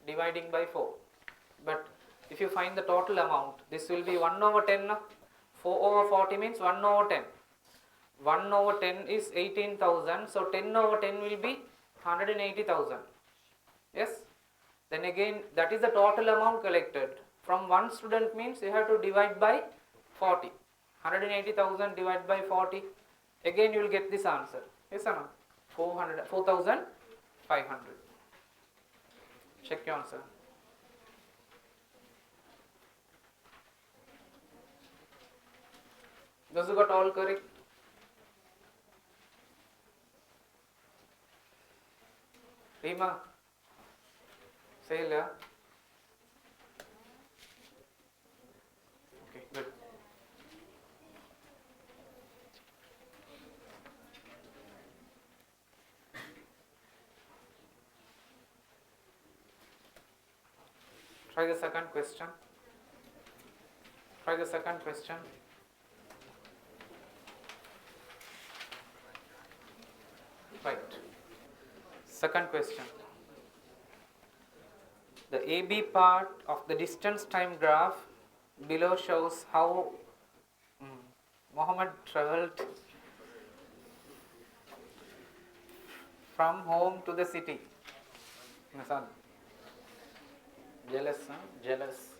dividing by 4. But if you find the total amount, this will be 1/10. No? 4/40 means 1/10. 1/10 is 18,000. So 10/10 will be 180,000. Yes? Then again, that is the total amount collected. From one student means you have to divide by 40. 180,000 divided by 40. Again you will get this answer. Yes or no? 4,500. Check your answer. Those who got all correct? Rima? Celia? Okay, good. Try the second question. Try the second question. Right. Second question. The AB part of the distance time graph below shows how Mohammed traveled from home to the city. My son. Jealous, huh? Jealous.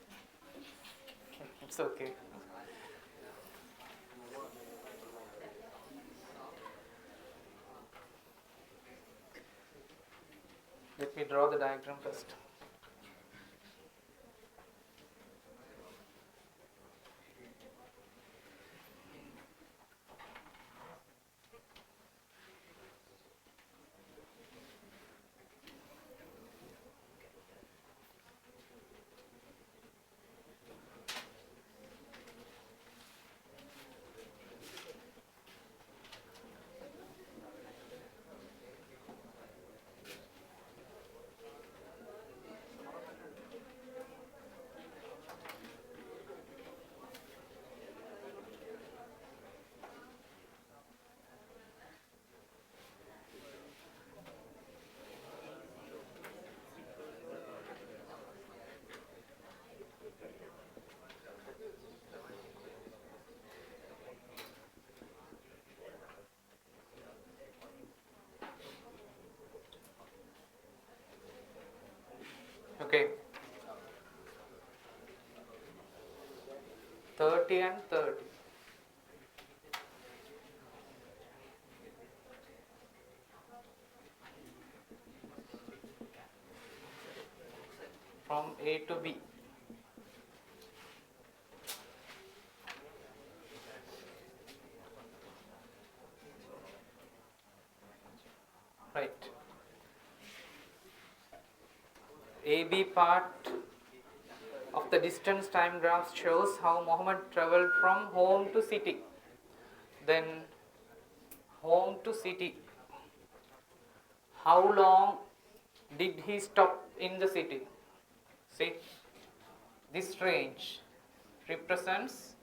It's okay. Let me draw the diagram first. 30 and 30. From A to B. Right. AB part of the distance time graph shows how Muhammad traveled from home to city. Then home to city. How long did he stop in the city? See, this range represents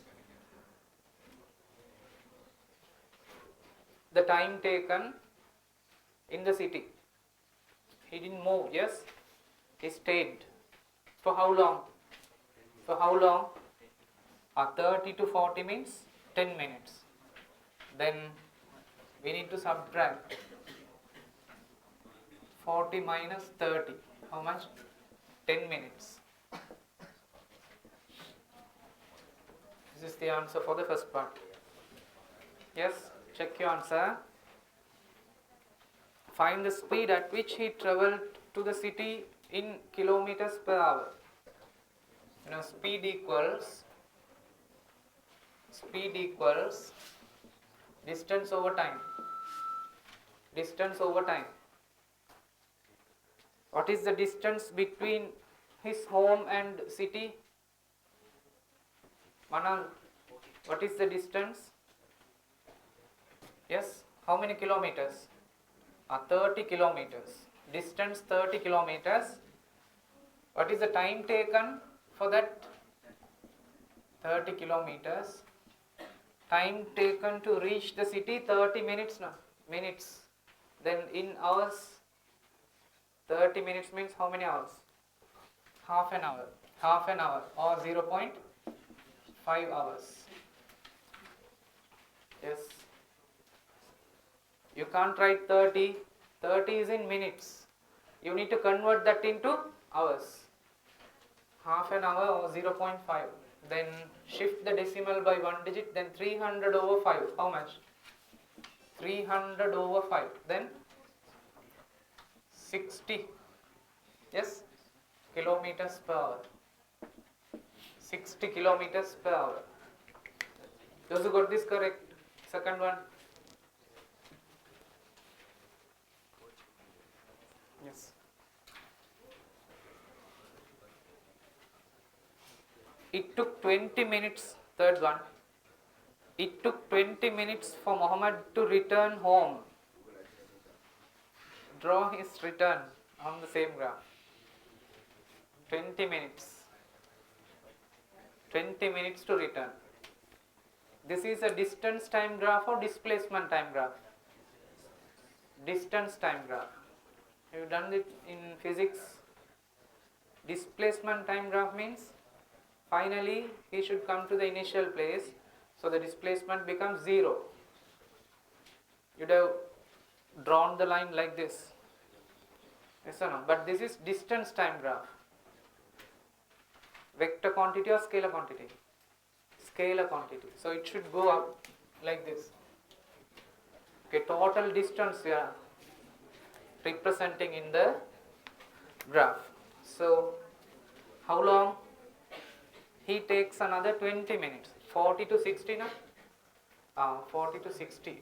the time taken in the city. He didn't move, yes? He stayed. For how long? For how long? 30 to 40 means 10 minutes. Then we need to subtract 40 minus 30. How much? 10 minutes. This is the answer for the first part. Yes, check your answer. Find the speed at which he traveled to the city in kilometers per hour. You know, speed equals distance over time. Distance over time. What is the distance between his home and city? Manal, what is the distance? Yes, how many kilometers? 30 kilometers. Distance 30 kilometers. What is the time taken for that? 30 kilometers. Time taken to reach the city 30 minutes now. Minutes. Then in hours, 30 minutes means how many hours? Half an hour. Half an hour or 0.5 hours. Yes. You can't write 30. 30 is in minutes. You need to convert that into hours. Half an hour or 0.5. Then shift the decimal by 1 digit. Then 300 over 5. How much? 300 over 5. Then 60. Yes? Kilometers per hour. 60 kilometers per hour. Those who got this correct. Second one. Yes. It took 20 minutes, third one. It took 20 minutes for Muhammad to return home. Draw his return on the same graph. 20 minutes. 20 minutes to return. This is a distance time graph or displacement time graph? Distance time graph. Have you done it in physics? Displacement time graph means finally he should come to the initial place, so the displacement becomes 0. You'd have drawn the line like this. Yes or no? But this is distance time graph. Vector quantity or scalar quantity? Scalar quantity. So it should go up like this. Okay, total distance we are representing in the graph. So how long? He takes another 20 minutes. 40 to 60 now? 40 to 60.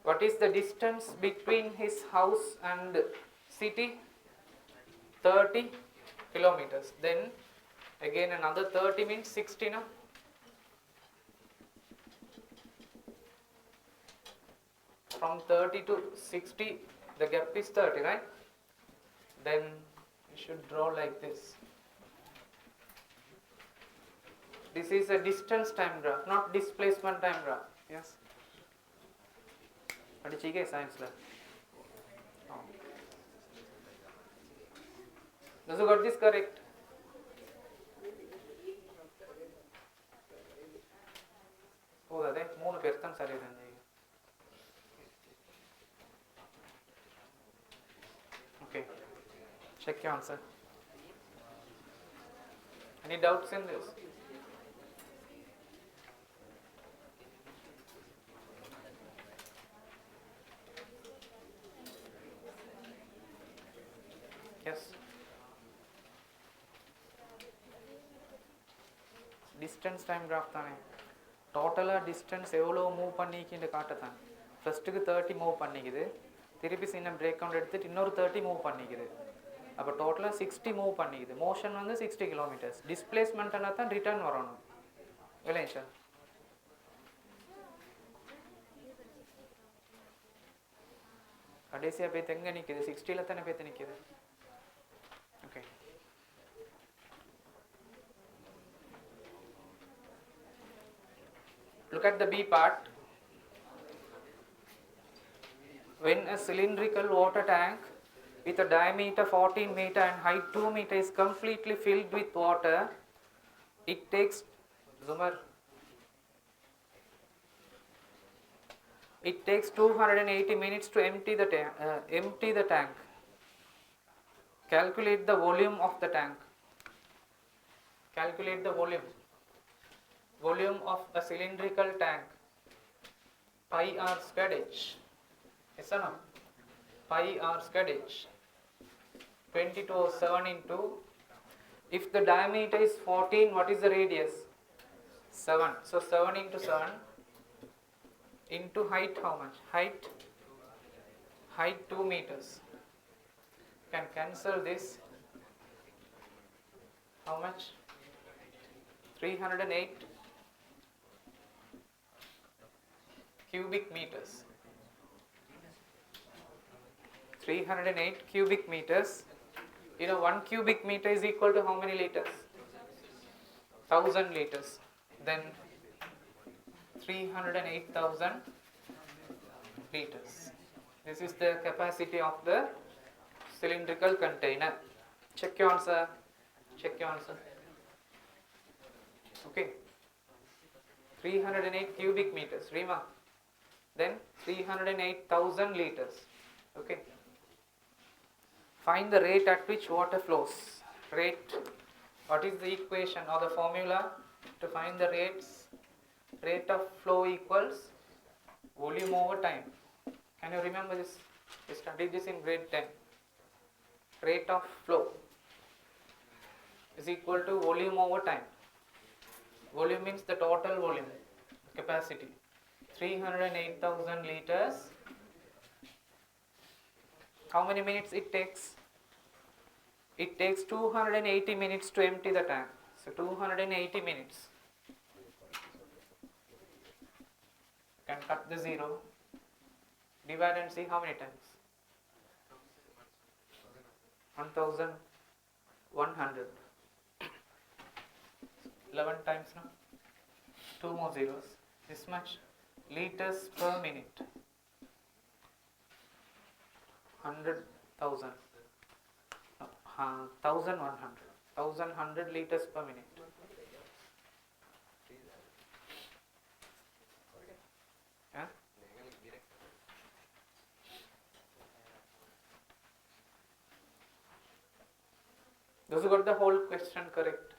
What is the distance between his house and city? 30 kilometers. Then again another 30 means 60 now? From 30 to 60, the gap is 30, right? Then you should draw like this. This is a distance time graph, not displacement time graph. Yes? Adichike science lab. Those who got this correct? Oh, that is 3 percent sari then. Okay. Check your answer. Any doubts in this? Yes. Distance time graph தானே. டோட்டலாக distance எவ்வளோ move பண்ணிக்கின்னு காட்டத்தான். ஃபஸ்ட்டுக்கு 30 move பண்ணிக்குது, திருப்பி சின்ன break count எடுத்துகிட்டு இன்னொரு 30 move பண்ணிக்குது. அப்போ டோட்டலாக 60 மூவ் பண்ணிக்குது. மோஷன் வந்து 60 கிலோமீட்டர்ஸ். டிஸ்பிளேஸ்மெண்ட்னா தான் ரிட்டர்ன் வரணும் இல்லைங்க சார்? கடைசியாக போய் எங்கே நிற்கிது? 60ல் தானே போய் நிற்கிது. Okay, look at the B part. When a cylindrical water tank with a diameter 14 meter and height 2 meter is completely filled with water, it takes Zumar, it takes 280 minutes to empty the tank. Calculate the volume of the tank. Calculate the volume of a cylindrical tank. Pi r squared h. Yes or no? Pi r squared h. 2207 into, if the diameter is 14, what is the radius? 7. So 7 into 7 into height, how much? Height 2 meters. Can cancel this. How much? 308 cubic meters. 308 cubic meters. You know, 1 cubic meter is equal to how many liters? 1000 liters. Then 308,000 liters. This is the capacity of the cylindrical container. Check your answer. Check your answer. Okay. 308 cubic meters. Remark. Then 308,000 liters. Okay. Find the rate at which water flows. Rate. What is the equation or the formula to find the rates? Rate of flow equals volume over time. Can you remember this? We studied this in grade 10. Rate of flow is equal to volume over time. Volume means the total volume, capacity. 308,000 liters. How many minutes it takes? It takes 280 minutes to empty the tank. So 280 minutes. Can cut the 0. Divide and see how many times. 1100. 11 times now. 2 more zeros. This much. Liters per minute. 100,000. No, 1100. 1100 liters per minute. Yeah? Those who got the whole question correct.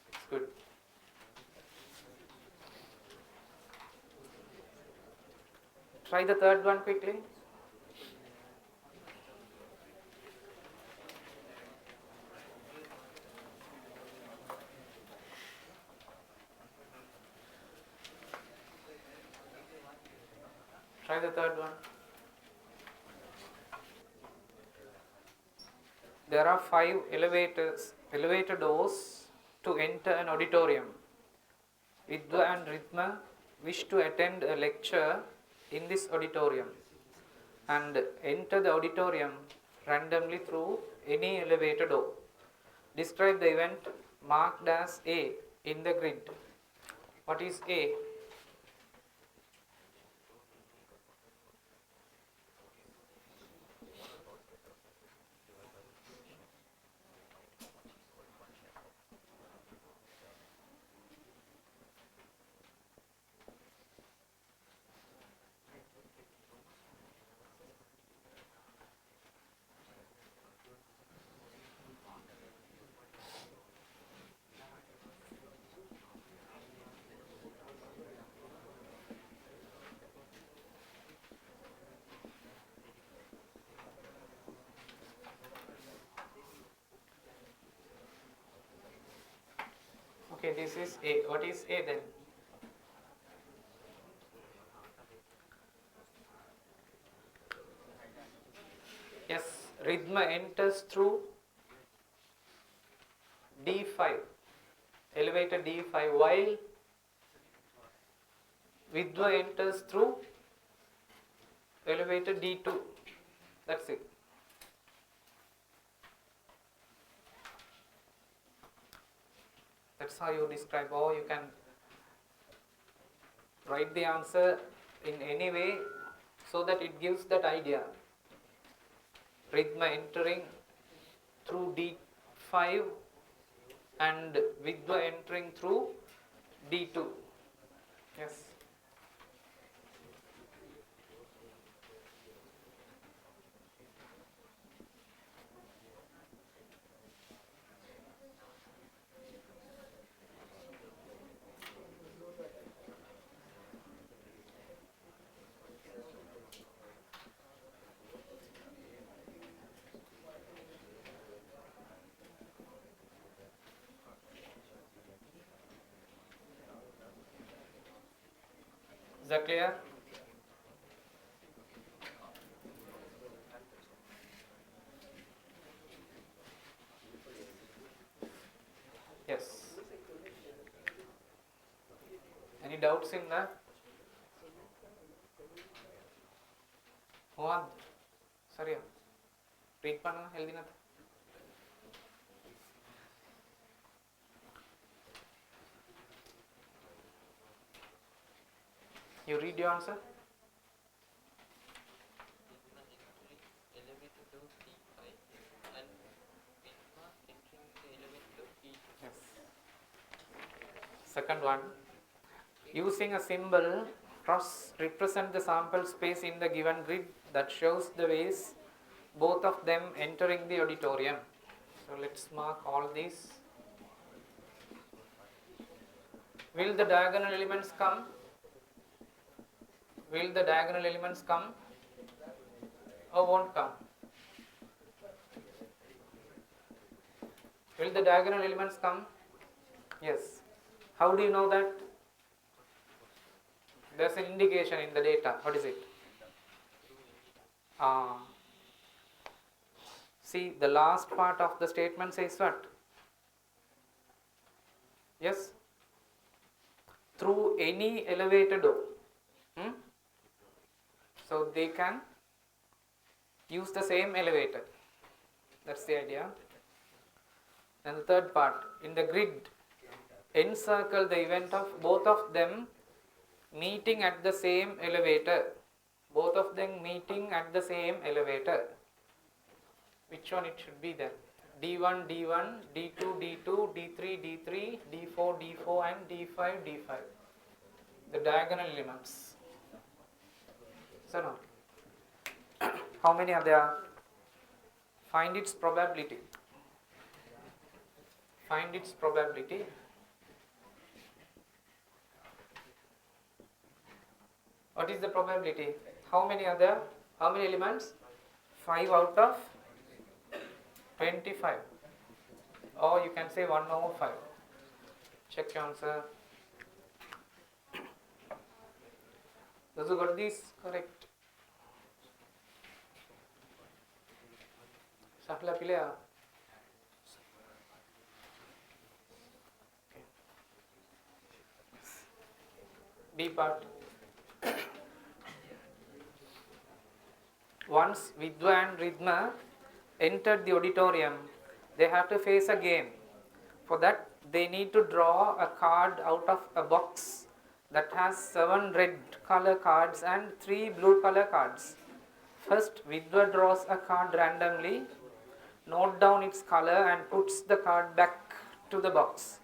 It's good. Try the third one quickly. Try the third one. There are 5 elevator doors to enter an auditorium. Vidya and Rithma wish to attend a lecture in this auditorium and enter the auditorium randomly through any elevator door. Describe the event marked as A in the grid. What is A? Okay, this is A. What is A then? Yes, rhythm enters through D5, elevator D5, while Vidva enters through elevator D2. That's it. That's how you describe, or you can write the answer in any way so that it gives that idea. Rhythm entering through D5 and Vidva entering through D2. Yes. Is that clear? Yes. Any doubts in that? Mohan, sorry. Read panna எழுதினது. You read your answer? Yes. Second one. Using a symbol, cross represent the sample space in the given grid that shows the ways both of them entering the auditorium. So let's mark all these. Will the diagonal elements come? Will the diagonal elements come or won't come? Will the diagonal elements come? Yes. How do you know that? There's an indication in the data. What is it? See, the last part of the statement says what? Yes? Through any elevator door. So they can use the same elevator. That's the idea. And the third part, in the grid, encircle the event of both of them meeting at the same elevator. Both of them meeting at the same elevator. Which one it should be then? D1, D1, D2, D2, D3, D3, D4, D4 and D5, D5. The diagonal elements. So no. How many are there? Find its probability. Find its probability. What is the probability? How many are there? How many elements? 5 out of 25. Or you can say 1 over 5. Check your answer. Those who got these correct. Sahla pilaya. B part. Once Vidva and Ridma entered the auditorium, they have to face a game. For that, they need to draw a card out of a box that has 7 red color cards and 3 blue color cards. First, Vidva draws a card randomly, note down its color and puts the card back to the box.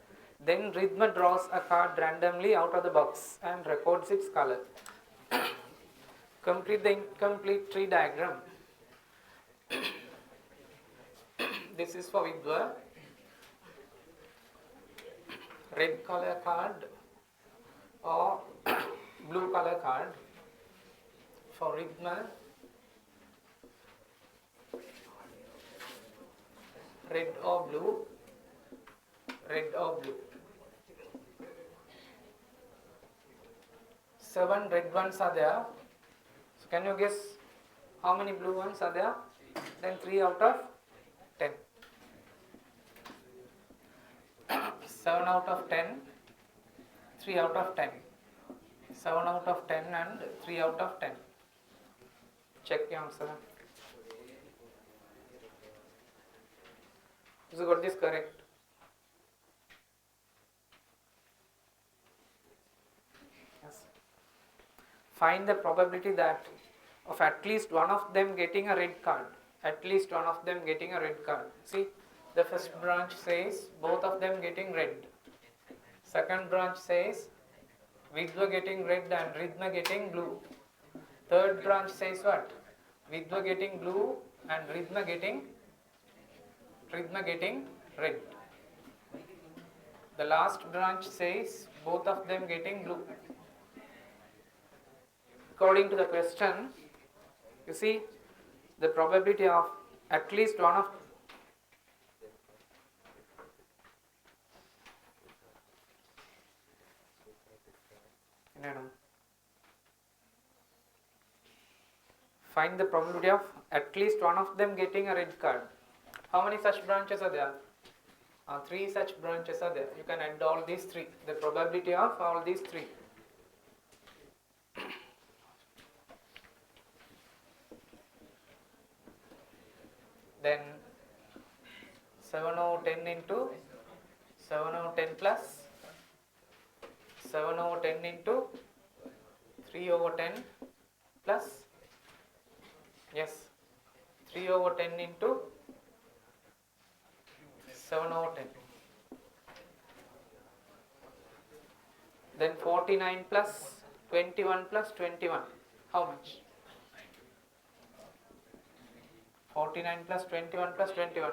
Then Ridma draws a card randomly out of the box and records its color. Complete the incomplete tree diagram. This is for Vidva. Red color card or blue color card. For Ridma, red or blue, red or blue. 7 red ones are there. So can you guess how many blue ones are there? Then 3 out of 10. 7 out of 10, 3 out of 10. 7 out of 10 and 3 out of 10. Check the answer. Has you got this correct? Yes. Find the probability that of at least one of them getting a red card. At least one of them getting a red card. See, the first branch says both of them getting red. Second branch says Vidva getting red and Ridhma getting blue. Third branch says what? Vidva getting blue and Ridhma getting red. The last branch says both of them getting blue. According to the question, you see the probability of at least one of find the probability of at least one of them getting a red card. How many such branches are there? 3 such branches are there. You can add all these 3. The probability of all these 3. Then 7 over 10 into 7 over 10 plus 7 over 10 into 3 over 10 plus, yes, 3 over 10 into 7 over 10. Then 49 plus 21 plus 21. How much? 49 plus 21 plus 21.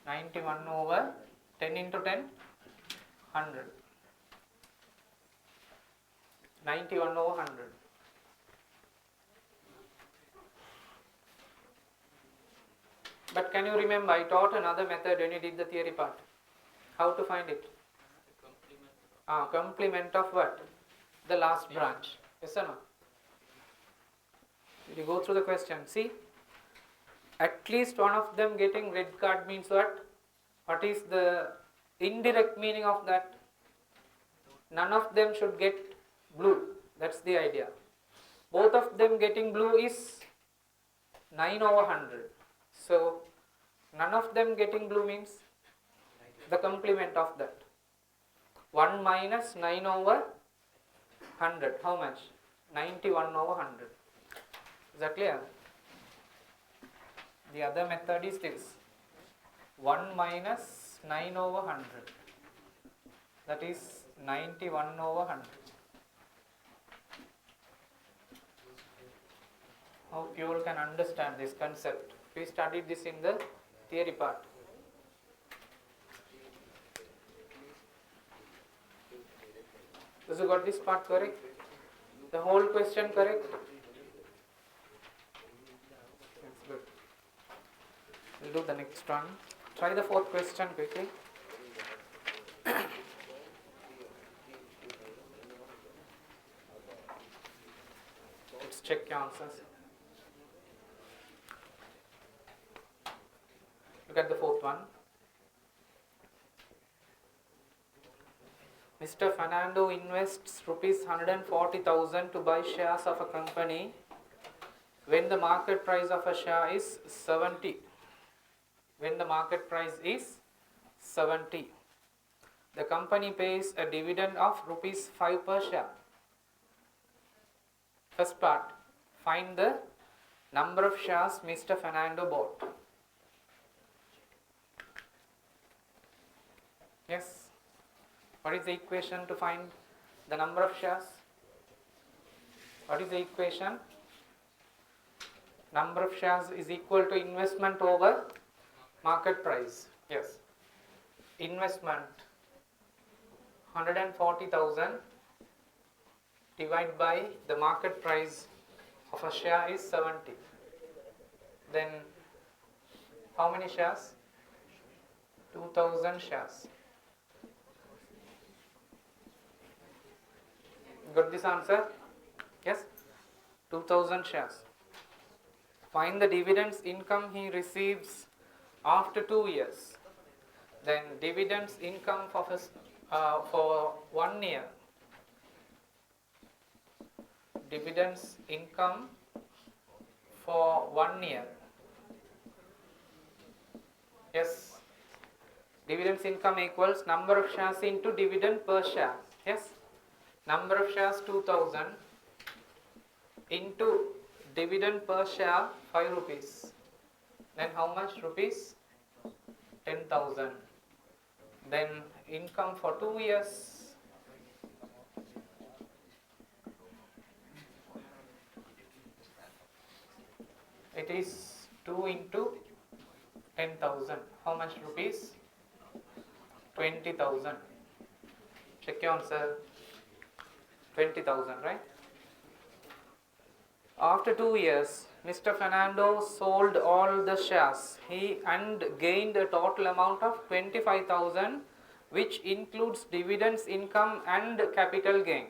91 over 10 into 10, 100. 91 over 100. But can you remember, I taught another method when you did the theory part. How to find it? Complement of what? The last branch. Yes or no? You go through the question. See, at least one of them getting red card means what? What is the indirect meaning of that? None of them should get blue. That's the idea. Both of them getting blue is 9 over 100. So, none of them getting blue means the complement of that. 1 minus 9 over 100. How much? 91 over 100. Is that clear? The other method is this. 1 minus 9 over 100. That is 91 over 100. Hope you all can understand this concept. We studied this in the theory part. Has you got this part correct? The whole question correct? That's good. We'll do the next one. Try the fourth question quickly. Let's check your answers. Look at the fourth one. Mr. Fernando invests rupees 140,000 to buy shares of a company when the market price of a share is 70. When the market price is 70. The company pays a dividend of rupees 5 per share. First part, find the number of shares Mr. Fernando bought. Yes. What is the equation to find the number of shares? What is the equation? Number of shares is equal to investment over market price. Yes. Investment 140,000 divided by the market price of a share is 70. Then how many shares? 2,000 shares. Got this answer? Yes? 2000 shares. Find the dividends income he receives after 2 years. Then dividends income for 1 year. Dividends income for 1 year. Yes. Dividends income equals number of shares into dividend per share. Yes. Number of shares 2000 into dividend per share 5 rupees. Then how much rupees? 10,000. Then income for 2 years. It is 2 into 10,000. How much rupees? 20,000. Check your answer. 20,000, right? After 2 years, Mr. Fernando sold all the shares. He gained a total amount of 25,000, which includes dividends income and capital gain.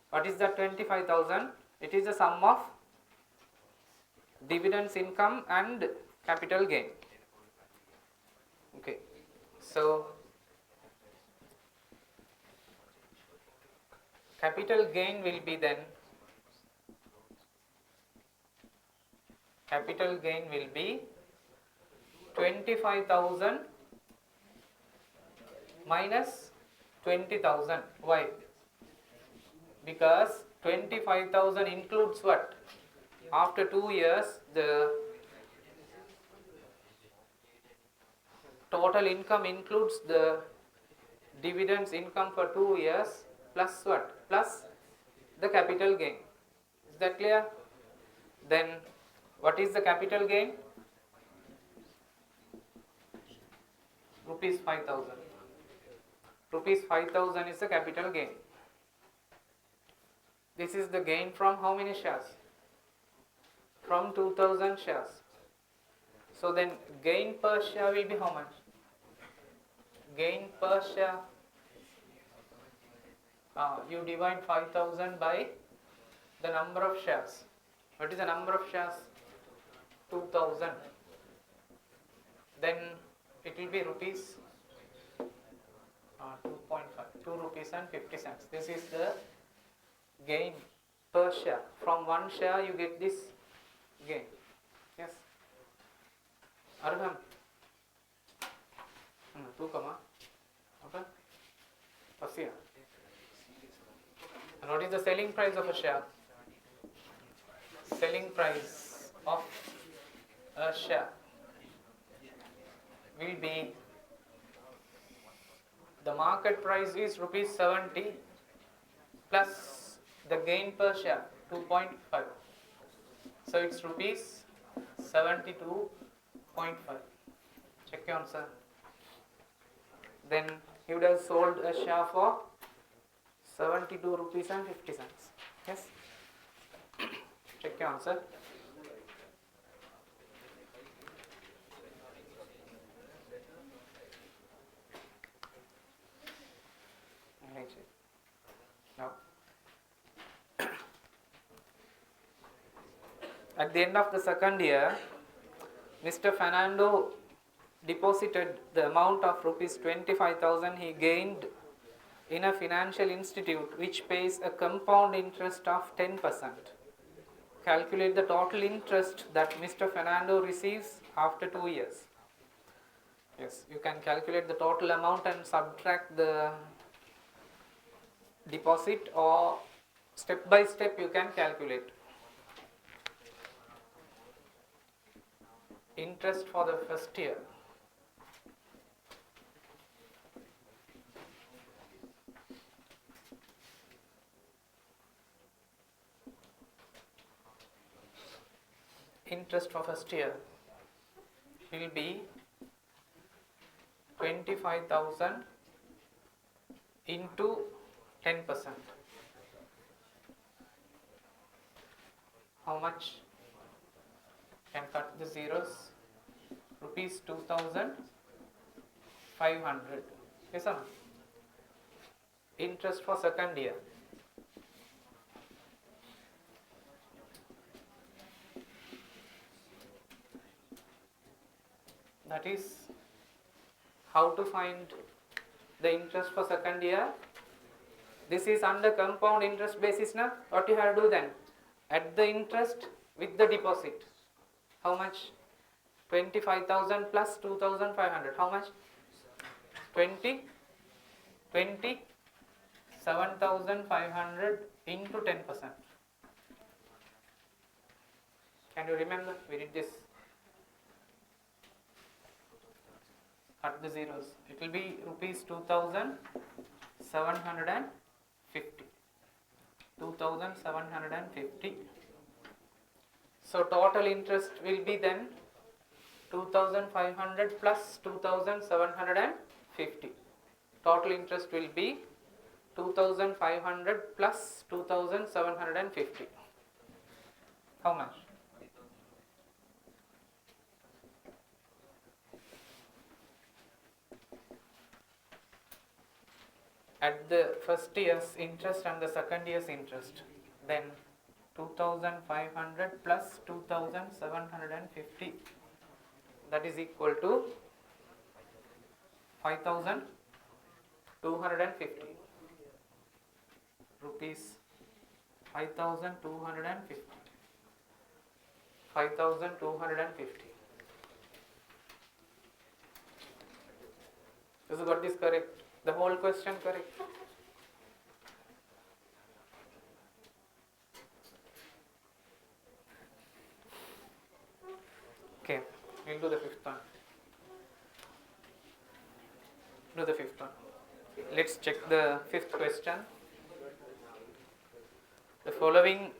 What is that 25,000? It is the sum of dividends income and capital gain. Okay, so capital gain will be 25,000 minus 20,000. Why? Because 25,000 includes what? After 2 years, the total income includes the dividends income for 2 years plus what? Plus the capital gain. Is that clear? Then what is the capital gain? Rupees 5,000. Rupees 5,000 is the capital gain. This is the gain from how many shares? From 2000 shares. So then gain per share will be how much? Gain per share, you divide 5,000 by the number of shares. What is the number of shares? 2000. Then it will be rupees 2.5, 2 rupees and 50 cents. This is the gain per share. From 1 share you get this gain. Yes. Arham. 2 comma. Okay. Pasya. And what is the selling price of a share? Selling price of a share will be, the market price is rupees 70 plus the gain per share 2.5. So it's rupees 72.5. Check your answer. Then he would have sold a share for 72 rupees and 50 cents. Yes. Check your answer. Now, at the end of the second year, Mr. Fernando deposited the amount of rupees 25,000 he gained in a financial institute which pays a compound interest of 10%. Calculate the total interest that Mr. Fernando receives after 2 years. Yes, you can calculate the total amount and subtract the deposit, or step by step you can calculate. Interest for the first year. Interest for first year will be 25,000 into 10%. How much? Can cut the zeros. Rupees 2,500. Yes or no? Interest for second year. That is how to find the interest for second year. This is under compound interest basis now. What you have to do then? Add the interest with the deposit. How much? 25,000 plus 2,500. How much? 27,500 into 10%. Can you remember? We did this. Cut the zeros. It will be rupees 2,750. 2,750. So total interest will be then 2,500 plus 2,750. Total interest will be 2,500 plus 2,750. How much? At the first year's interest and the second year's interest, then 2,500 plus 2,750, that is equal to 5,250 rupees. 5,250. 5,250. Is got this correct? The whole question correct? Okay, we'll do the fifth one. Do the fifth one. Let's check the fifth question. The following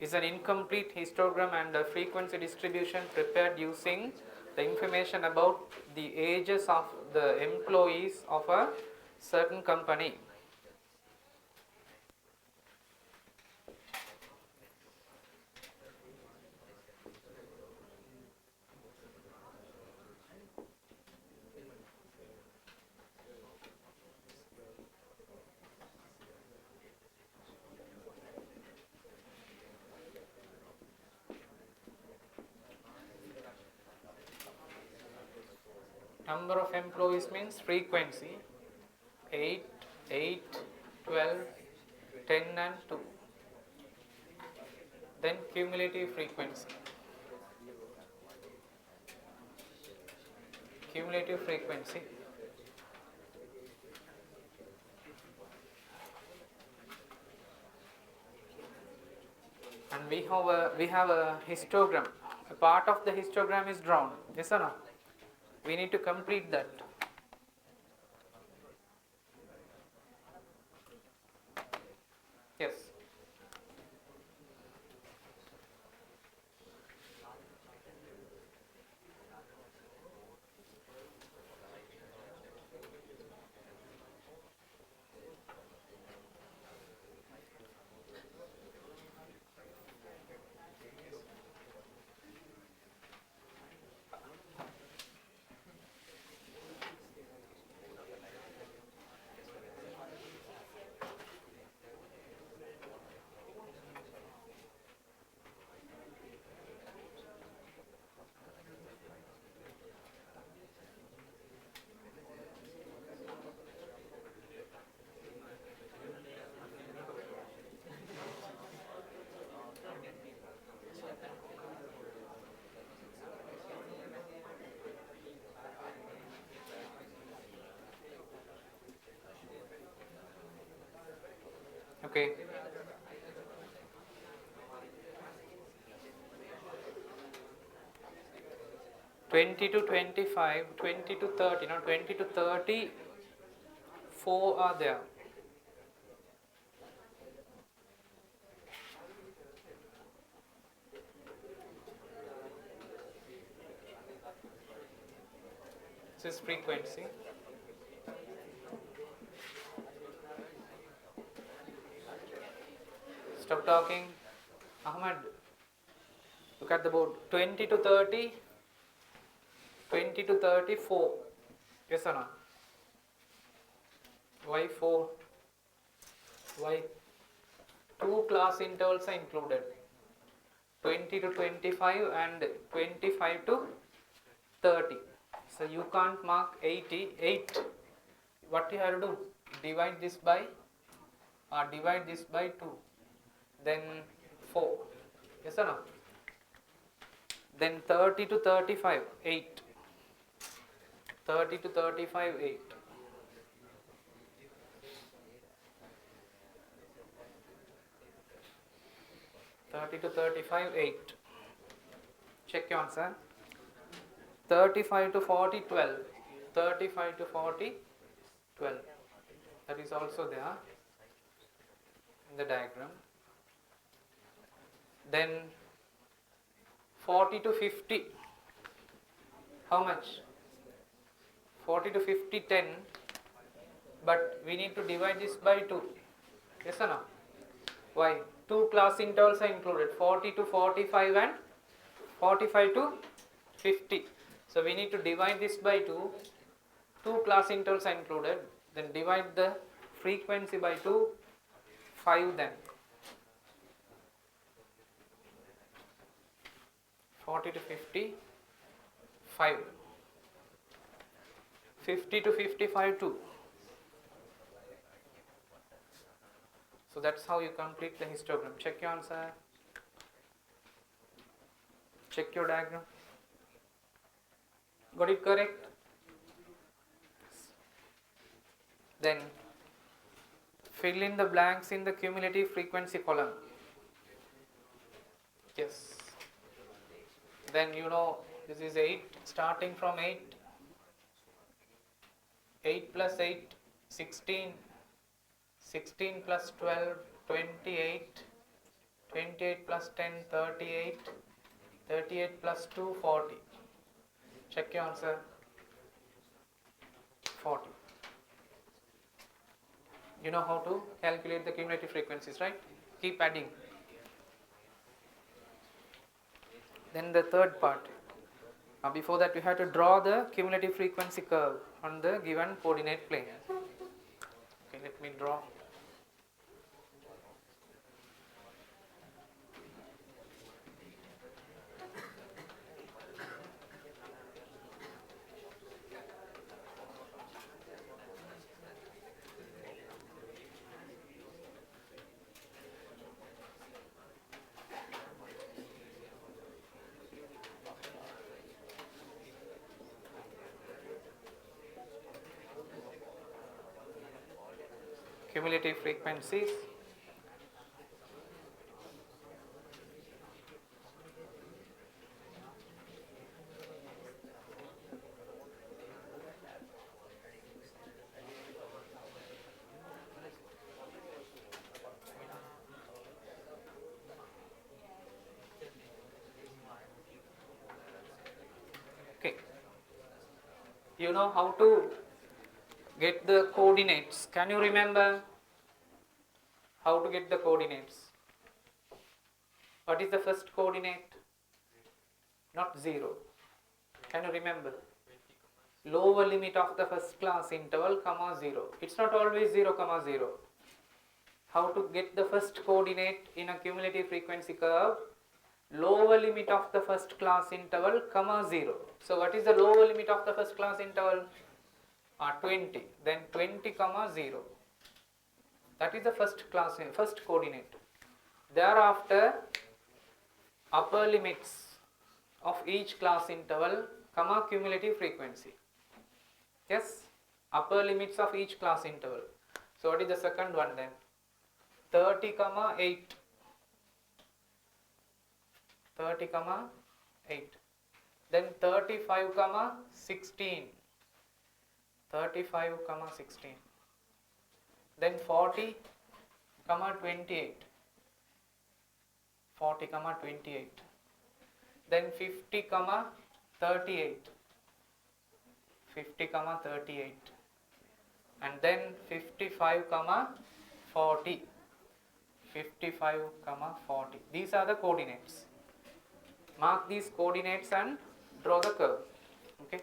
is an incomplete histogram and a frequency distribution prepared using the information about the ages of the employees of a certain company. Number of employees means frequency. 8, 8, 12, 10 and 2. Then cumulative frequency. Cumulative frequency. And we have a histogram. A part of the histogram is drawn. Yes or no? We need to complete that. Yes. Okay. Twenty to 25, 20 to 30, now 20 to 34 are there. This is frequency. Stop talking. Ahmad, look at the board. 20 to 30, 20 to 34. Yes or no? Why 4? Why? 2 class intervals are included. 20 to 25 and 25 to 30. So you can't mark 88. What you have to do? Divide this by divide this by 2. Then 4. Yes or no? Then 30 to 35, 8. 30 to 35, 8. 30 to 35, 8. Check your answer. 35 to 40, 12. 35 to 40, 12. That is also there in the diagram. Then 40 to 50. How much? 40 to 50, 10. But we need to divide this by 2. Yes or no? Why? 2 class intervals are included. 40 to 45 and 45 to 50. So we need to divide this by 2. 2 class intervals are included. Then divide the frequency by 2. 5 then. 40 to 50, 5. 50 to 55, 2. So that's how you complete the histogram. Check your answer. Check your diagram. Got it correct? Then fill in the blanks in the cumulative frequency column. Yes. Then you know this is 8, starting from 8. 8 plus 8, 16. 16 plus 12, 28. 28 plus 10, 38. 38 plus 2, 40. Check your answer. 40. You know how to calculate the cumulative frequencies, right? Keep adding. Then the third part. Before that, we have to draw the cumulative frequency curve on the given coordinate plane. Okay, let me draw. Cumulative frequencies. Okay. You know how to get the coordinates. Can you remember how to get the coordinates? What is the first coordinate? Not 0. Can you remember? Lower limit of the first class interval, comma 0. It's not always 0, comma 0. How to get the first coordinate in a cumulative frequency curve? Lower limit of the first class interval, comma 0. So what is the lower limit of the first class interval? 20. Then 20, comma 0. That is the first coordinate. Thereafter, upper limits of each class interval, comma cumulative frequency. Yes, upper limits of each class interval. So what is the second one then? 30, comma 8. 30, comma 8. Then 35, comma 16. 35, comma 16. Then 40, comma 28. 40, comma 28. Then 50, comma 38. 50, comma 38. And then 55, comma 40. 55, comma 40. These are the coordinates. Mark these coordinates and draw the curve. Okay.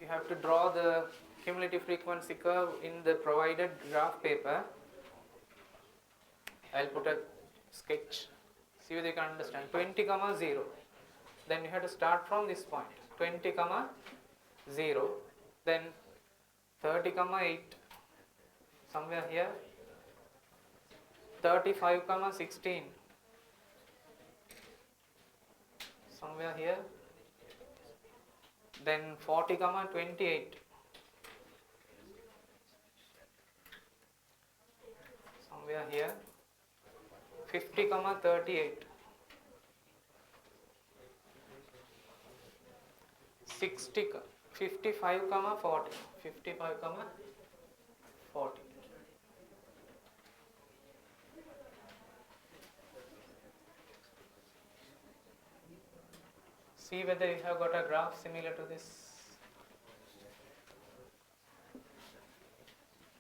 You have to draw the cumulative frequency curve in the provided graph paper. I'll put a sketch See whether you can understand. 20 comma 0. Then you have to start from this point. 20 comma 0. Then 30 comma 8. Somewhere here. 35 comma 16. Somewhere here. Then 40 comma 28. Somewhere here. 50 comma 38. 60 55 comma 40. 55 comma 40. See whether you have got a graph similar to this.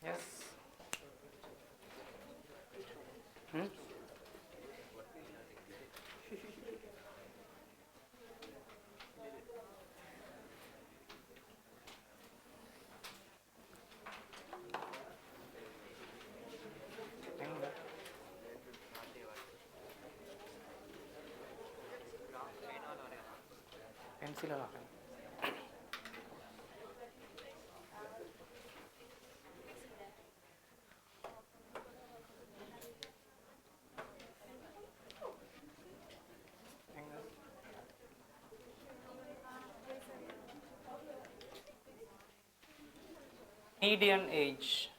Yes. Pencil hakan. Median age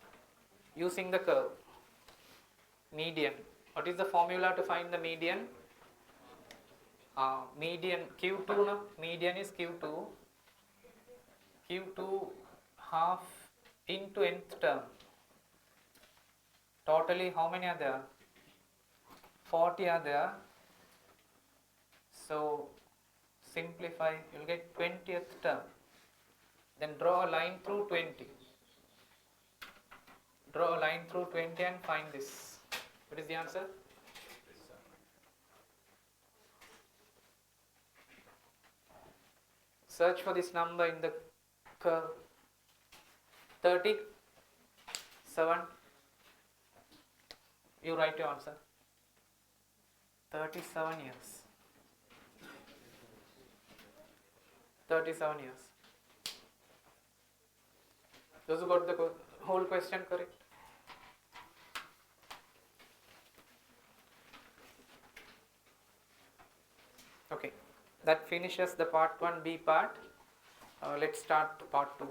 using the curve. Median. What is the formula to find the median? Median Q2, no? Median is Q2. Q2 half into nth term. Totally how many are there? 40 are there. So simplify, you will get 20th term. Then draw a line through 20. Draw a line through 20 and find this. What is the answer? Search for this number in the curve. 37. You write your answer. 37 years. 37 years. Those who got the whole question correct. Okay, that finishes the part 1B part. Let's start part 2.